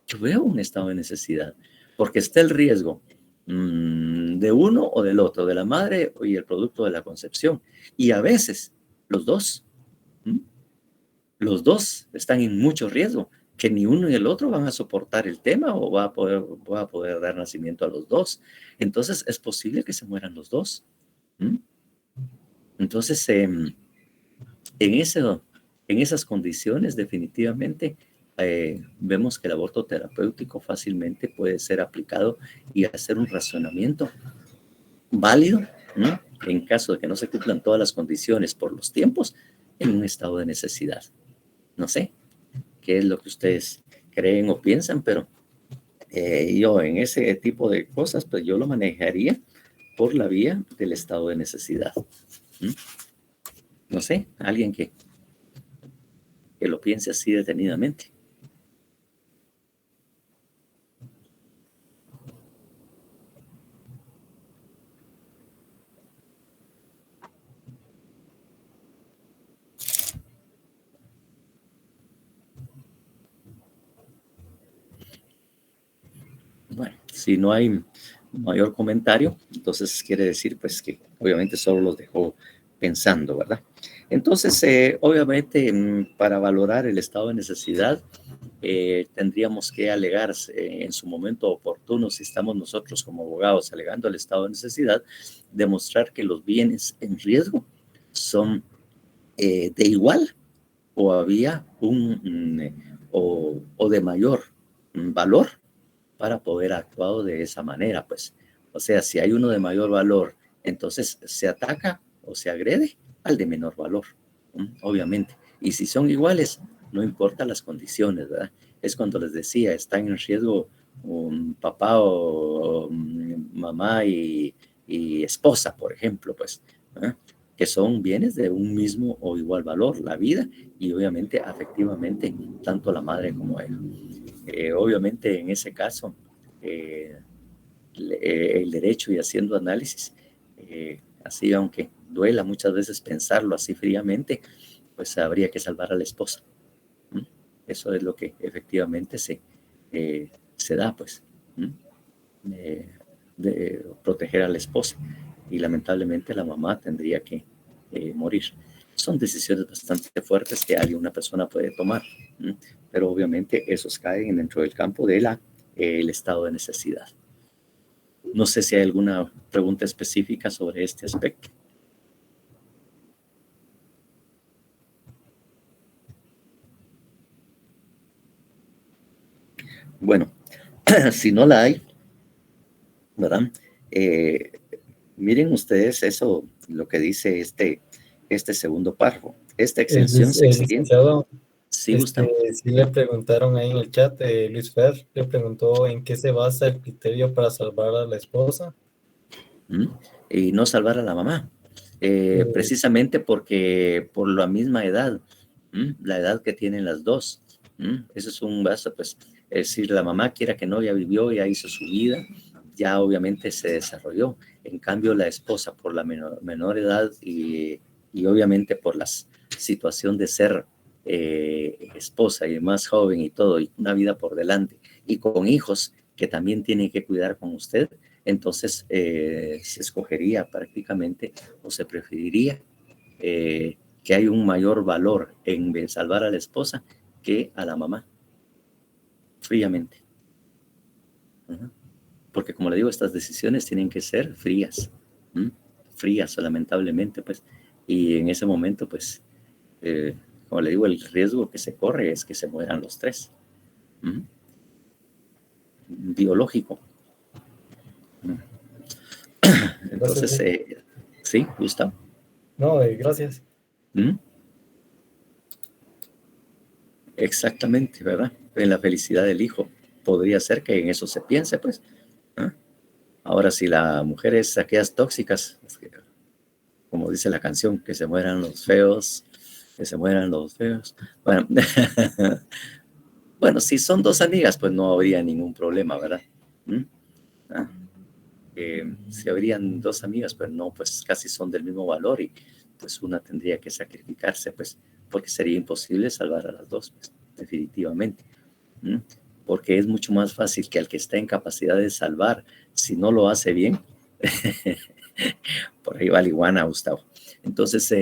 Yo veo un estado de necesidad, porque está el riesgo de uno o del otro, de la madre y el producto de la concepción. Y a veces los dos, los dos están en mucho riesgo, que ni uno ni el otro van a soportar el tema o va a poder dar nacimiento a los dos. Entonces es posible que se mueran los dos. Entonces, en esas condiciones, definitivamente, vemos que el aborto terapéutico fácilmente puede ser aplicado y hacer un razonamiento válido, ¿no? En caso de que no se cumplan todas las condiciones por los tiempos, en un estado de necesidad. No sé qué es lo que ustedes creen o piensan, pero yo en ese tipo de cosas, pues yo lo manejaría por la vía del estado de necesidad. No sé, alguien que lo piense así detenidamente. Bueno, si no hay mayor comentario, entonces quiere decir pues que obviamente solo los dejó pensando, ¿verdad? Entonces, obviamente, para valorar el estado de necesidad, tendríamos que alegar en su momento oportuno, si estamos nosotros como abogados alegando el estado de necesidad, demostrar que los bienes en riesgo son de igual o había o de mayor valor para poder actuar de esa manera, pues. O sea, si hay uno de mayor valor, entonces se ataca o se agrede al de menor valor, obviamente. Y si son iguales, no importa las condiciones, ¿verdad? Es cuando les decía, están en riesgo un papá o mamá y esposa, por ejemplo, pues, ¿eh? Que son bienes de un mismo o igual valor, la vida y obviamente afectivamente tanto la madre como él. Obviamente en ese caso el derecho y haciendo análisis, así aunque duela muchas veces pensarlo así fríamente, pues habría que salvar a la esposa. Eso es lo que efectivamente se da, pues, de proteger a la esposa y lamentablemente la mamá tendría que morir. Son decisiones bastante fuertes que alguien, una persona puede tomar, pero obviamente esos caen dentro del campo de el estado de necesidad. No sé si hay alguna pregunta específica sobre este aspecto. Bueno, si no la hay, ¿verdad? Miren ustedes eso, lo que dice este segundo párrafo. Esta exención se extiende. Licenciado, Sí, Gustavo. sí le preguntaron ahí en el chat, Luis Fer le preguntó en qué se basa el criterio para salvar a la esposa. Y no salvar a la mamá. Precisamente porque por la misma edad, la edad que tienen las dos. Eso es un vaso, pues, es decir, la mamá, quiera que no, ya vivió, ya hizo su vida, ya obviamente se desarrolló. En cambio, la esposa, por la menor edad y obviamente por la situación de ser esposa y más joven y todo, y una vida por delante, y con hijos que también tienen que cuidar con usted, entonces se escogería prácticamente o se preferiría que hay un mayor valor en salvar a la esposa que a la mamá, fríamente. Porque como le digo, estas decisiones tienen que ser frías, frías lamentablemente, pues, y en ese momento, pues, como le digo, el riesgo que se corre es que se mueran los tres. Biológico. Entonces, sí, Gustavo. No, gracias. Exactamente, ¿verdad? En la felicidad del hijo. Podría ser que en eso se piense, pues. Ahora, si la mujer es aquellas tóxicas, como dice la canción, que se mueran los feos, que se mueran los feos. Bueno, bueno, si son dos amigas, pues no habría ningún problema, ¿verdad? Si habrían dos amigas, pues no, pues casi son del mismo valor y pues una tendría que sacrificarse, pues, porque sería imposible salvar a las dos, pues, definitivamente. Porque es mucho más fácil que al que está en capacidad de salvar, si no lo hace bien, por ahí va la iguana, Gustavo. Entonces,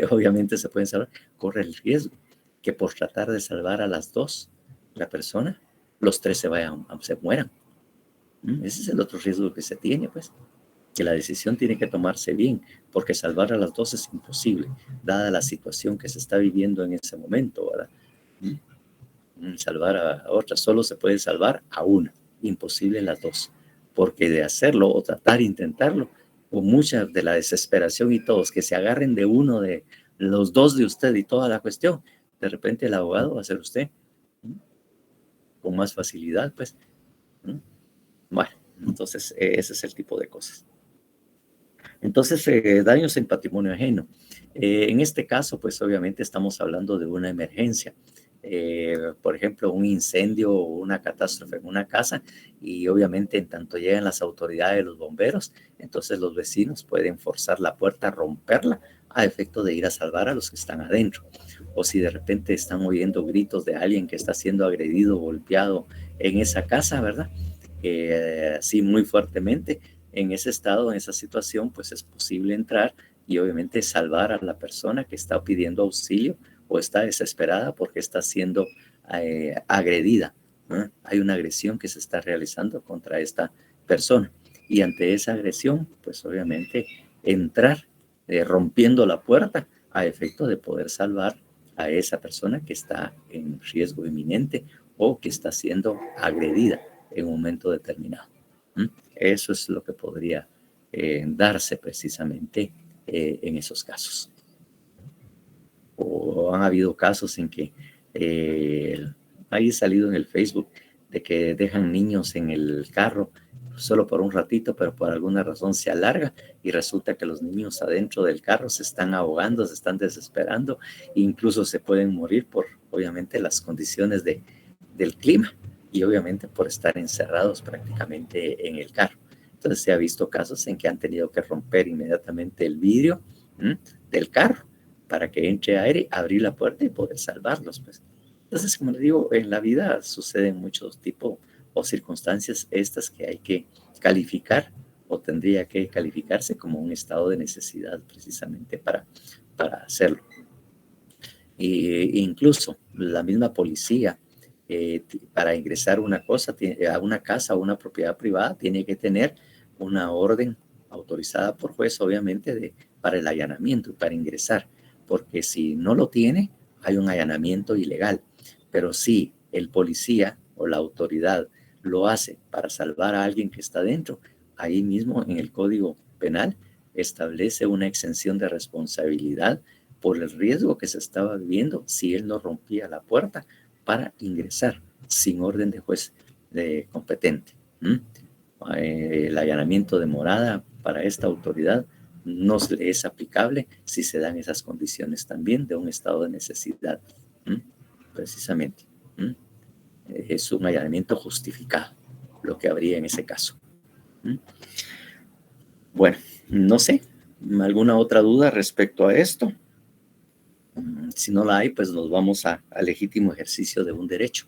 obviamente se pueden salvar, corre el riesgo que por tratar de salvar a las dos, la persona, los tres se mueran. Ese es el otro riesgo que se tiene, pues, que la decisión tiene que tomarse bien, porque salvar a las dos es imposible, dada la situación que se está viviendo en ese momento, ¿verdad? Salvar a otra, solo se puede salvar a una, imposible las dos, porque de hacerlo o tratar, intentarlo, o mucha de la desesperación y todos que se agarren de uno de los dos de usted y toda la cuestión, de repente el abogado va a ser usted, con más facilidad, pues. Bueno, entonces ese es el tipo de cosas. Entonces, daños en patrimonio ajeno. En este caso, pues obviamente estamos hablando de una emergencia. Por ejemplo, un incendio o una catástrofe en una casa y obviamente en tanto llegan las autoridades, los bomberos, entonces los vecinos pueden forzar la puerta, romperla a efecto de ir a salvar a los que están adentro. O si de repente están oyendo gritos de alguien que está siendo agredido, golpeado en esa casa, ¿verdad? Así muy fuertemente, en ese estado, en esa situación, pues es posible entrar y obviamente salvar a la persona que está pidiendo auxilio o está desesperada porque está siendo agredida. Hay una agresión que se está realizando contra esta persona y ante esa agresión, pues obviamente entrar rompiendo la puerta a efecto de poder salvar a esa persona que está en riesgo inminente o que está siendo agredida en un momento determinado. Eso es lo que podría darse precisamente en esos casos. O han habido casos en que hay salido en el Facebook de que dejan niños en el carro solo por un ratito, pero por alguna razón se alarga y resulta que los niños adentro del carro se están ahogando, se están desesperando, incluso se pueden morir por, obviamente, las condiciones del clima y obviamente por estar encerrados prácticamente en el carro. Entonces se ha visto casos en que han tenido que romper inmediatamente el vidrio del carro para que entre aire, abrir la puerta y poder salvarlos, pues. Entonces, como les digo, en la vida suceden muchos tipos o circunstancias estas que hay que calificar o tendría que calificarse como un estado de necesidad precisamente para para hacerlo. Incluso la misma policía, para ingresar a una casa o una propiedad privada, tiene que tener una orden autorizada por juez, obviamente, para el allanamiento y para ingresar, porque si no lo tiene, hay un allanamiento ilegal. Pero si el policía o la autoridad lo hace para salvar a alguien que está dentro, ahí mismo en el Código Penal establece una exención de responsabilidad por el riesgo que se estaba viviendo si él no rompía la puerta para ingresar sin orden de juez competente. El allanamiento de morada para esta autoridad no le es aplicable si se dan esas condiciones también de un estado de necesidad. Precisamente. Es un allanamiento justificado lo que habría en ese caso. Bueno, no sé, ¿alguna otra duda respecto a esto? Si no la hay, pues nos vamos al legítimo ejercicio de un derecho.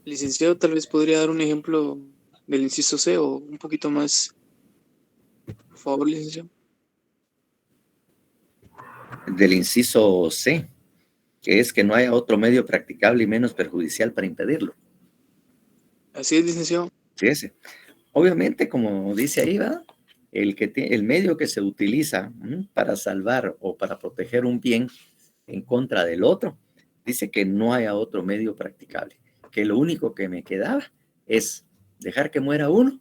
Licenciado, tal vez podría dar un ejemplo del inciso C o un poquito más, por favor, licenciado. Del inciso C, que es que no haya otro medio practicable y menos perjudicial para impedirlo. Así es, licenciado. Fíjese, obviamente, como dice ahí, ¿verdad? El medio que se utiliza para salvar o para proteger un bien en contra del otro, dice que no haya otro medio practicable, que lo único que me quedaba es dejar que muera uno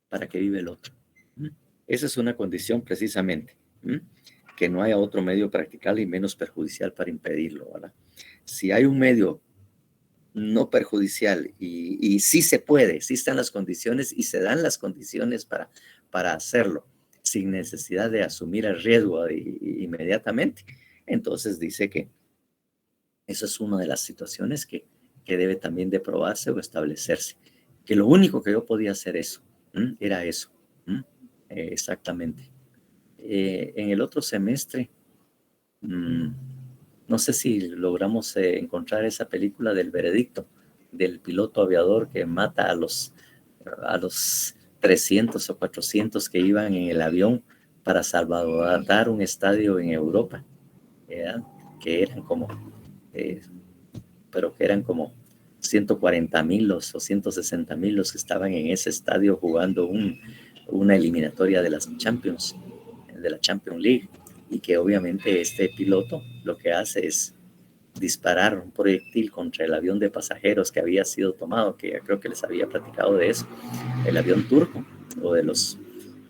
para que viva el otro. Esa es una condición precisamente, que no haya otro medio practicable y menos perjudicial para impedirlo, ¿verdad? Si hay un medio no perjudicial y sí se puede, sí están las condiciones y se dan las condiciones para hacerlo sin necesidad de asumir el riesgo inmediatamente, entonces dice que esa es una de las situaciones que debe también de probarse o establecerse, que lo único que yo podía hacer era eso, exactamente. En el otro semestre, no sé si logramos encontrar esa película del veredicto, del piloto aviador que mata a los 300 o 400 que iban en el avión para salvaguardar un estadio en Europa, que eran como, pero que eran como 140,000 o 160,000 los que estaban en ese estadio jugando una eliminatoria de las Champions, de la Champions League, y que obviamente este piloto lo que hace es disparar un proyectil contra el avión de pasajeros que había sido tomado, que ya creo que les había platicado de eso, el avión turco o de los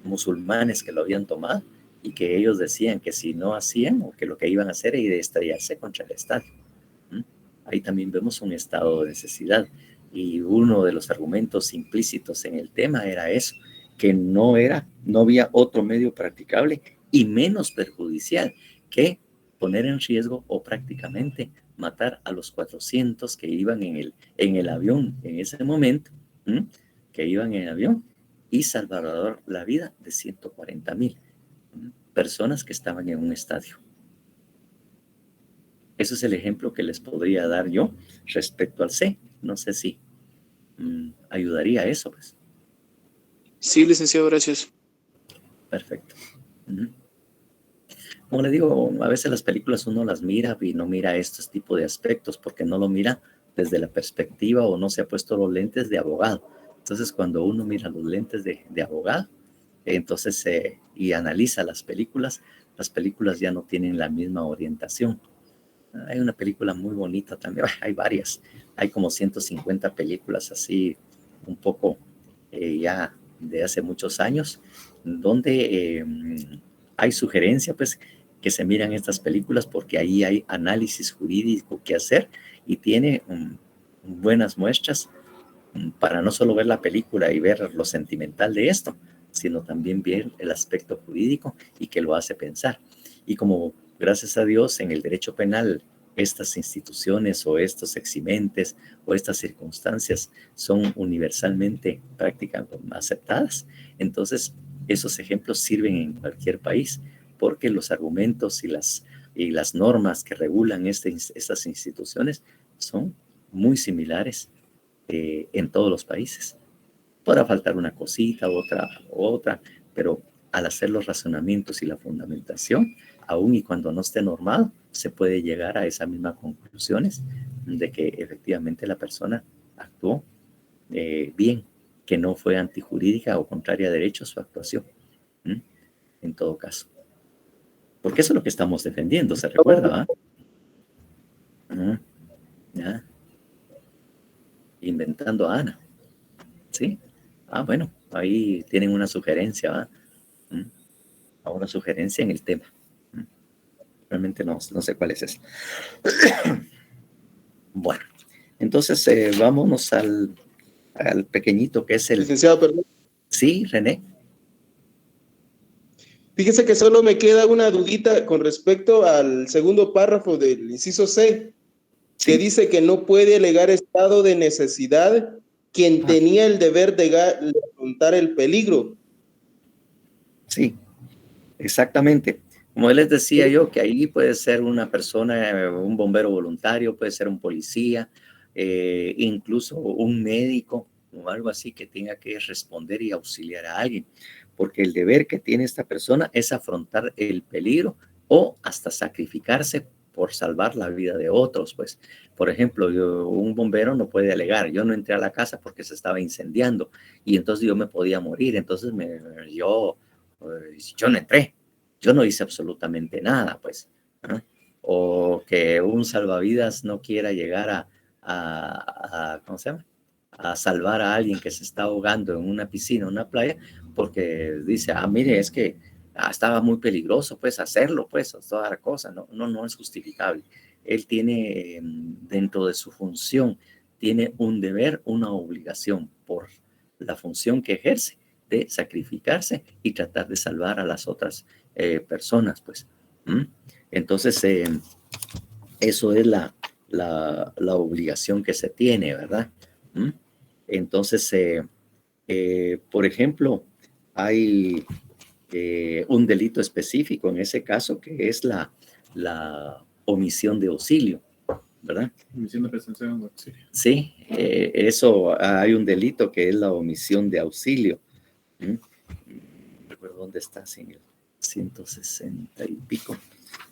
musulmanes que lo habían tomado, y que ellos decían que si no hacían, o que lo que iban a hacer era estrellarse contra el estadio. Ahí también vemos un estado de necesidad, y uno de los argumentos implícitos en el tema era eso, que no había otro medio practicable y menos perjudicial que poner en riesgo o prácticamente matar a los 400 que iban en el avión en ese momento, que iban en el avión, y salvar la vida de 140,000 personas que estaban en un estadio. Ese es el ejemplo que les podría dar yo respecto al C. No sé si ayudaría a eso, pues. Sí, licenciado, gracias. Perfecto. Como le digo, a veces las películas uno las mira y no mira estos tipos de aspectos porque no lo mira desde la perspectiva o no se ha puesto los lentes de abogado. Entonces, cuando uno mira los lentes de abogado, entonces y analiza las películas ya no tienen la misma orientación. Hay una película muy bonita también, hay varias, hay como 150 películas así, un poco ya de hace muchos años, donde hay sugerencia, pues, que se miran estas películas porque ahí hay análisis jurídico que hacer y tiene buenas muestras para no solo ver la película y ver lo sentimental de esto, sino también ver el aspecto jurídico y que lo hace pensar. Y como, gracias a Dios, en el derecho penal, estas instituciones o estos eximentes o estas circunstancias son universalmente prácticamente aceptadas, entonces esos ejemplos sirven en cualquier país porque los argumentos y las normas que regulan estas instituciones son muy similares en todos los países. Podrá faltar una cosita, otra, pero al hacer los razonamientos y la fundamentación, aun y cuando no esté normado, se puede llegar a esas mismas conclusiones de que efectivamente la persona actuó bien, que no fue antijurídica o contraria a derechos su actuación, en todo caso. Porque eso es lo que estamos defendiendo, ¿se recuerda? ¿Ya? Inventando a Ana. ¿Sí? Bueno, ahí tienen una sugerencia, ¿va? Una sugerencia en el tema. Realmente no sé cuál es esa. Bueno, entonces vámonos al pequeñito que es el... Licenciado, perdón. Sí, René. Fíjese que solo me queda una dudita con respecto al segundo párrafo del inciso C, Sí. que dice que no puede alegar estado de necesidad quien tenía el deber de afrontar el peligro. Sí, exactamente. Como les decía yo, que ahí puede ser una persona, un bombero voluntario, puede ser un policía, incluso un médico o algo así que tenga que responder y auxiliar a alguien, porque el deber que tiene esta persona es afrontar el peligro o hasta sacrificarse por salvar la vida de otros. Pues, por ejemplo, un bombero no puede alegar, yo no entré a la casa porque se estaba incendiando y entonces yo me podía morir, entonces yo no entré. Yo no hice absolutamente nada, pues. O que un salvavidas no quiera llegar ¿cómo se llama? A salvar a alguien que se está ahogando en una piscina, una playa, porque dice, mire, es que estaba muy peligroso, pues, hacerlo, pues, toda la cosa. No es justificable. Él tiene, dentro de su función, tiene un deber, una obligación por la función que ejerce de sacrificarse y tratar de salvar a las otras personas, pues. Entonces, eso es la obligación que se tiene, ¿verdad? Entonces, por ejemplo, hay un delito específico en ese caso que es la omisión de auxilio, ¿verdad? Omisión de prestación de auxilio. Sí, eso hay un delito que es la omisión de auxilio. No recuerdo dónde está, en el 160 y pico.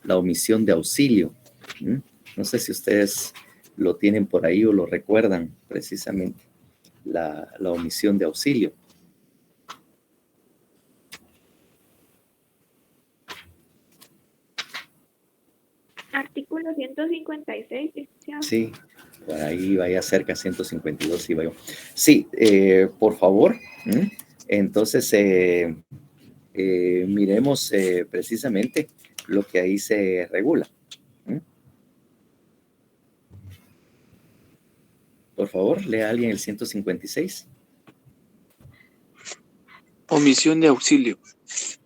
La omisión de auxilio. No sé si ustedes lo tienen por ahí o lo recuerdan precisamente. La omisión de auxilio. Artículo 156, licenciado. Sí, por ahí vaya cerca, 152, iba yo. Sí, por favor. Entonces, miremos precisamente lo que ahí se regula. Por favor, lea alguien el 156. Omisión de auxilio.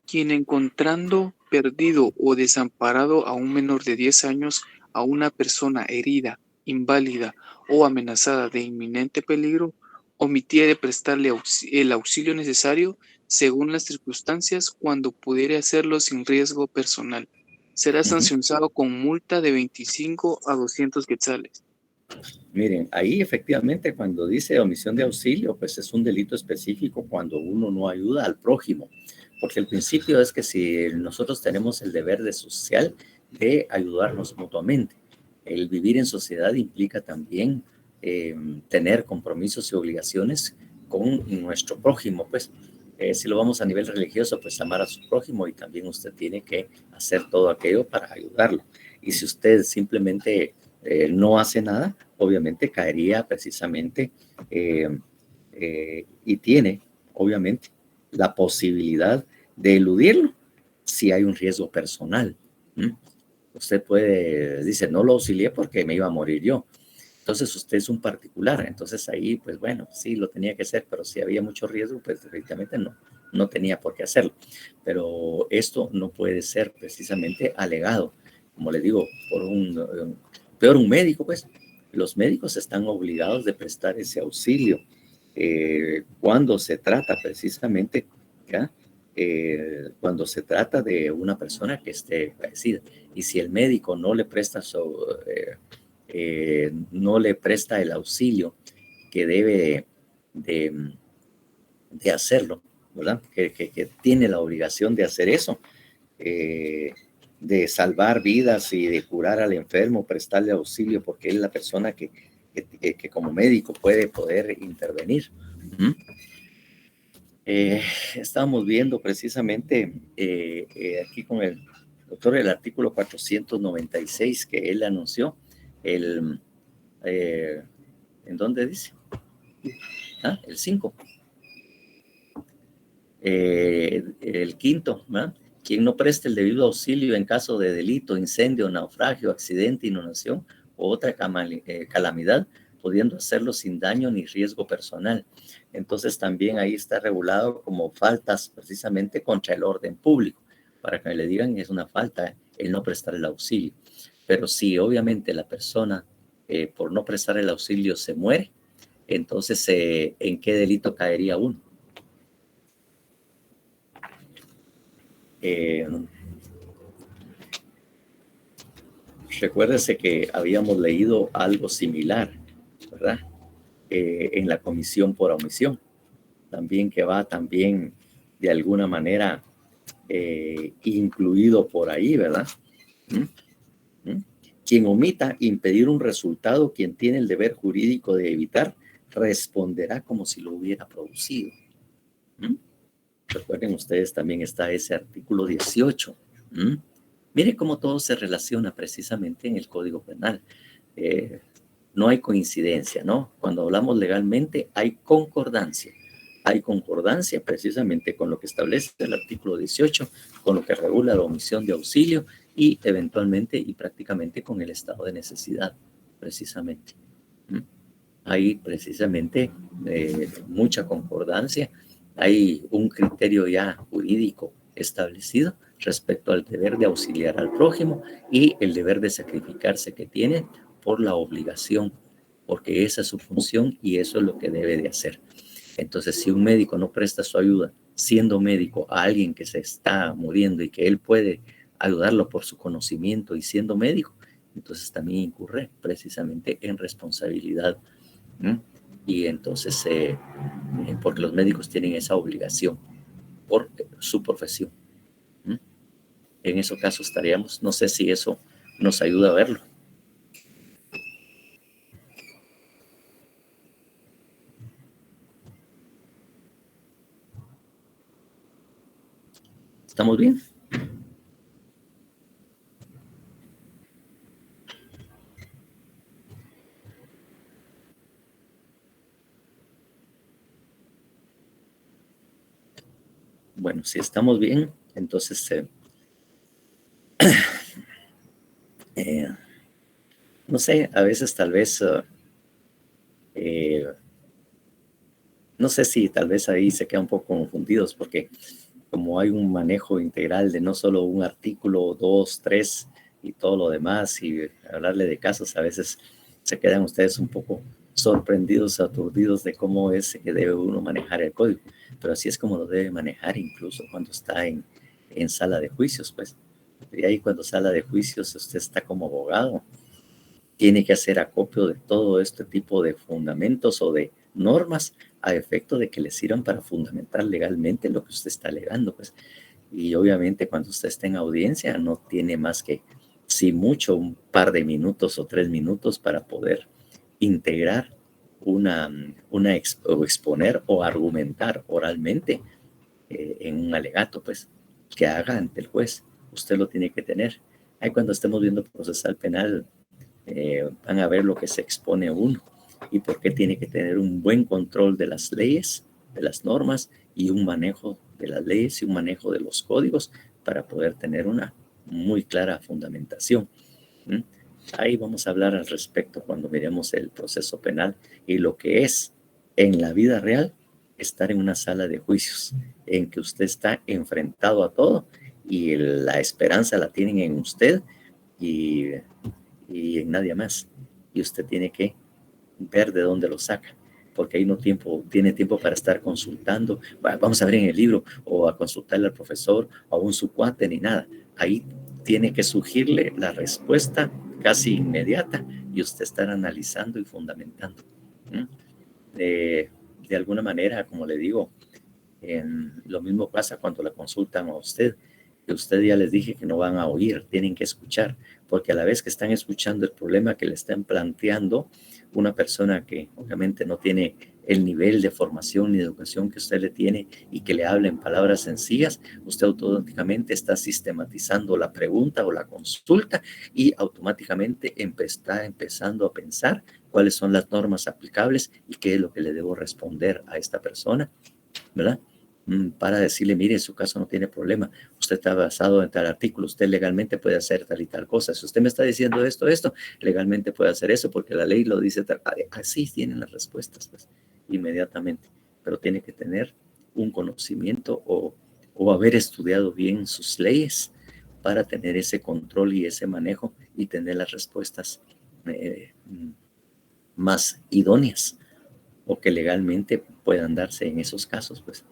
Quien encontrando perdido o desamparado a un menor de 10 años, a una persona herida, inválida o amenazada de inminente peligro, omitiere prestarle el auxilio necesario según las circunstancias cuando pudiere hacerlo sin riesgo personal. Será sancionado con multa de 25 a 200 quetzales. Miren, ahí efectivamente cuando dice omisión de auxilio, pues es un delito específico cuando uno no ayuda al prójimo, porque el principio es que si nosotros tenemos el deber de social de ayudarnos mutuamente, el vivir en sociedad implica también tener compromisos y obligaciones con nuestro prójimo, pues si lo vamos a nivel religioso, pues amar a su prójimo y también usted tiene que hacer todo aquello para ayudarlo. Y si usted simplemente no hace nada, obviamente caería precisamente y tiene, obviamente, la posibilidad de eludirlo si hay un riesgo personal. Usted puede, dice, no lo auxilié porque me iba a morir yo. Entonces usted es un particular, entonces ahí, pues bueno, sí lo tenía que hacer, pero si había mucho riesgo, pues definitivamente no tenía por qué hacerlo. Pero esto no puede ser precisamente alegado, como le digo, por peor un médico, pues los médicos están obligados de prestar ese auxilio cuando se trata precisamente, ¿ya? Cuando se trata de una persona que esté padecida. Y si el médico no le presta no le presta el auxilio que debe de hacerlo, ¿verdad? Que tiene la obligación de hacer eso, de salvar vidas y de curar al enfermo, prestarle auxilio, porque él es la persona que como médico puede poder intervenir. Estábamos viendo precisamente aquí con el doctor el artículo 496 que él anunció, ¿en dónde dice? El 5. El quinto, ¿verdad? Quien no preste el debido auxilio en caso de delito, incendio, naufragio, accidente, inundación o otra calamidad, pudiendo hacerlo sin daño ni riesgo personal. Entonces también ahí está regulado como faltas precisamente contra el orden público, para que le digan es una falta el no prestar el auxilio. Pero si obviamente la persona por no prestar el auxilio se muere, entonces ¿en qué delito caería uno? Recuérdese que habíamos leído algo similar, ¿verdad? En la comisión por omisión, también que va también de alguna manera incluido por ahí, ¿verdad? Quien omita impedir un resultado, quien tiene el deber jurídico de evitar, responderá como si lo hubiera producido. Recuerden ustedes, también está ese artículo 18. Mire cómo todo se relaciona precisamente en el Código Penal. No hay coincidencia, ¿no? Cuando hablamos legalmente hay concordancia. Hay concordancia precisamente con lo que establece el artículo 18, con lo que regula la omisión de auxilio y eventualmente y prácticamente con el estado de necesidad, precisamente. Hay precisamente mucha concordancia. Hay un criterio ya jurídico establecido respecto al deber de auxiliar al prójimo y el deber de sacrificarse que tiene por la obligación, porque esa es su función y eso es lo que debe de hacer. Entonces, si un médico no presta su ayuda, siendo médico, a alguien que se está muriendo y que él puede ayudarlo por su conocimiento y siendo médico, entonces también incurre precisamente en responsabilidad. Y entonces, porque los médicos tienen esa obligación por su profesión. En esos casos estaríamos, no sé si eso nos ayuda a verlo. ¿Estamos bien? Bueno, si estamos bien, entonces no sé, a veces tal vez no sé si tal vez ahí se quedan un poco confundidos porque como hay un manejo integral de no solo un artículo, 2, 3 y todo lo demás y hablarle de casos, a veces se quedan ustedes un poco sorprendidos, aturdidos de cómo es que debe uno manejar el código, pero así es como lo debe manejar incluso cuando está en sala de juicios, pues. Y ahí cuando sala de juicios usted está como abogado, tiene que hacer acopio de todo este tipo de fundamentos o de normas a efecto de que le sirvan para fundamentar legalmente lo que usted está alegando, pues. Y obviamente cuando usted está en audiencia no tiene más que, si mucho, un par de minutos o 3 minutos para poder integrar o exponer o argumentar oralmente en un alegato, pues, que haga ante el juez. Usted lo tiene que tener. Ahí cuando estemos viendo procesal penal, van a ver lo que se expone uno y por qué tiene que tener un buen control de las leyes, de las normas y un manejo de las leyes y un manejo de los códigos para poder tener una muy clara fundamentación. Ahí vamos a hablar al respecto cuando miremos el proceso penal y lo que es en la vida real estar en una sala de juicios en que usted está enfrentado a todo y la esperanza la tienen en usted y en nadie más. Y usted tiene que ver de dónde lo saca, porque ahí no tiene tiempo para estar consultando, vamos a ver en el libro, o a consultarle al profesor, o a un subcuate, ni nada. Ahí tiene que surgirle la respuesta casi inmediata y usted estar analizando y fundamentando. de alguna manera, como le digo, lo mismo pasa cuando la consultan a usted, que usted ya les dije que no van a oír, tienen que escuchar, porque a la vez que están escuchando el problema que le están planteando una persona que obviamente no tiene el nivel de formación ni de educación que usted le tiene y que le hable en palabras sencillas, usted automáticamente está sistematizando la pregunta o la consulta y automáticamente está empezando a pensar cuáles son las normas aplicables y qué es lo que le debo responder a esta persona, ¿verdad? Para decirle, mire, en su caso no tiene problema, usted está basado en tal artículo, usted legalmente puede hacer tal y tal cosa, si usted me está diciendo esto, legalmente puede hacer eso, porque la ley lo dice, así tienen las respuestas, pues, inmediatamente, pero tiene que tener un conocimiento o haber estudiado bien sus leyes para tener ese control y ese manejo y tener las respuestas más idóneas o que legalmente puedan darse en esos casos, pues.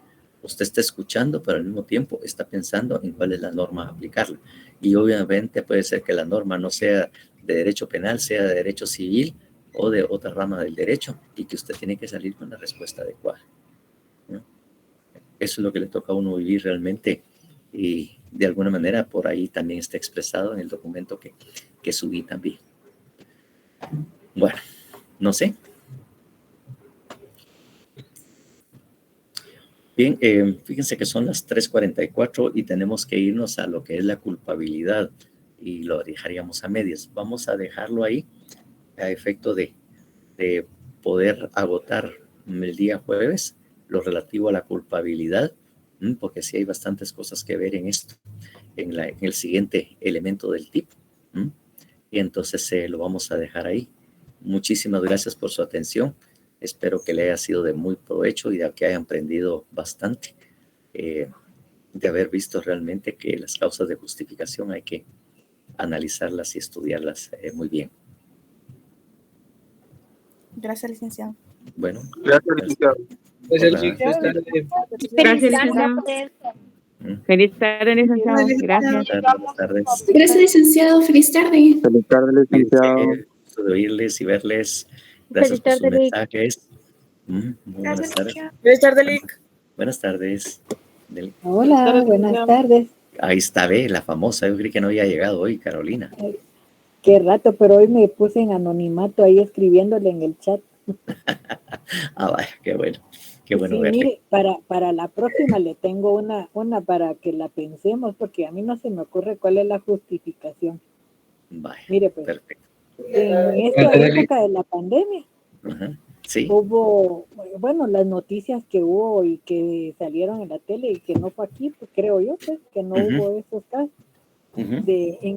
Usted está escuchando, pero al mismo tiempo está pensando en cuál es la norma a aplicarla. Y obviamente puede ser que la norma no sea de derecho penal, sea de derecho civil o de otra rama del derecho y que usted tiene que salir con la respuesta adecuada, ¿no? Eso es lo que le toca a uno vivir realmente y de alguna manera por ahí también está expresado en el documento que subí también. Bueno, no sé. Bien, fíjense que son las 3:44 y tenemos que irnos a lo que es la culpabilidad y lo dejaríamos a medias. Vamos a dejarlo ahí a efecto de poder agotar el día jueves lo relativo a la culpabilidad, porque sí hay bastantes cosas que ver en esto, en el siguiente elemento del tip. Y entonces lo vamos a dejar ahí. Muchísimas gracias por su atención. Espero que le haya sido de muy provecho y de que hayan aprendido bastante, de haber visto realmente que las causas de justificación hay que analizarlas y estudiarlas muy bien. Gracias, licenciado. Bueno. Gracias, licenciado. Gracias, licenciado. Feliz tarde, licenciado. Gracias. Buenas tardes. Gracias, licenciado. Feliz tarde. Feliz tarde, licenciado. Gusto de oírles y verles. Gracias por sus mensajes. Muy buenas tardes. Feliz tarde, Lic. Buenas tardes. Hola, buenas tardes. Ahí está, ve, la famosa. Yo creí que no había llegado hoy, Carolina. Qué rato, pero hoy me puse en anonimato ahí escribiéndole en el chat. Vaya, qué bueno. Qué bueno sí, verle. Mire, para la próxima le tengo una para que la pensemos, porque a mí no se me ocurre cuál es la justificación. Vaya, mire, pues, perfecto. En esta época de la pandemia, sí. Hubo, bueno, las noticias que hubo y que salieron en la tele y que no fue aquí, pues creo yo, pues, que no hubo esos casos en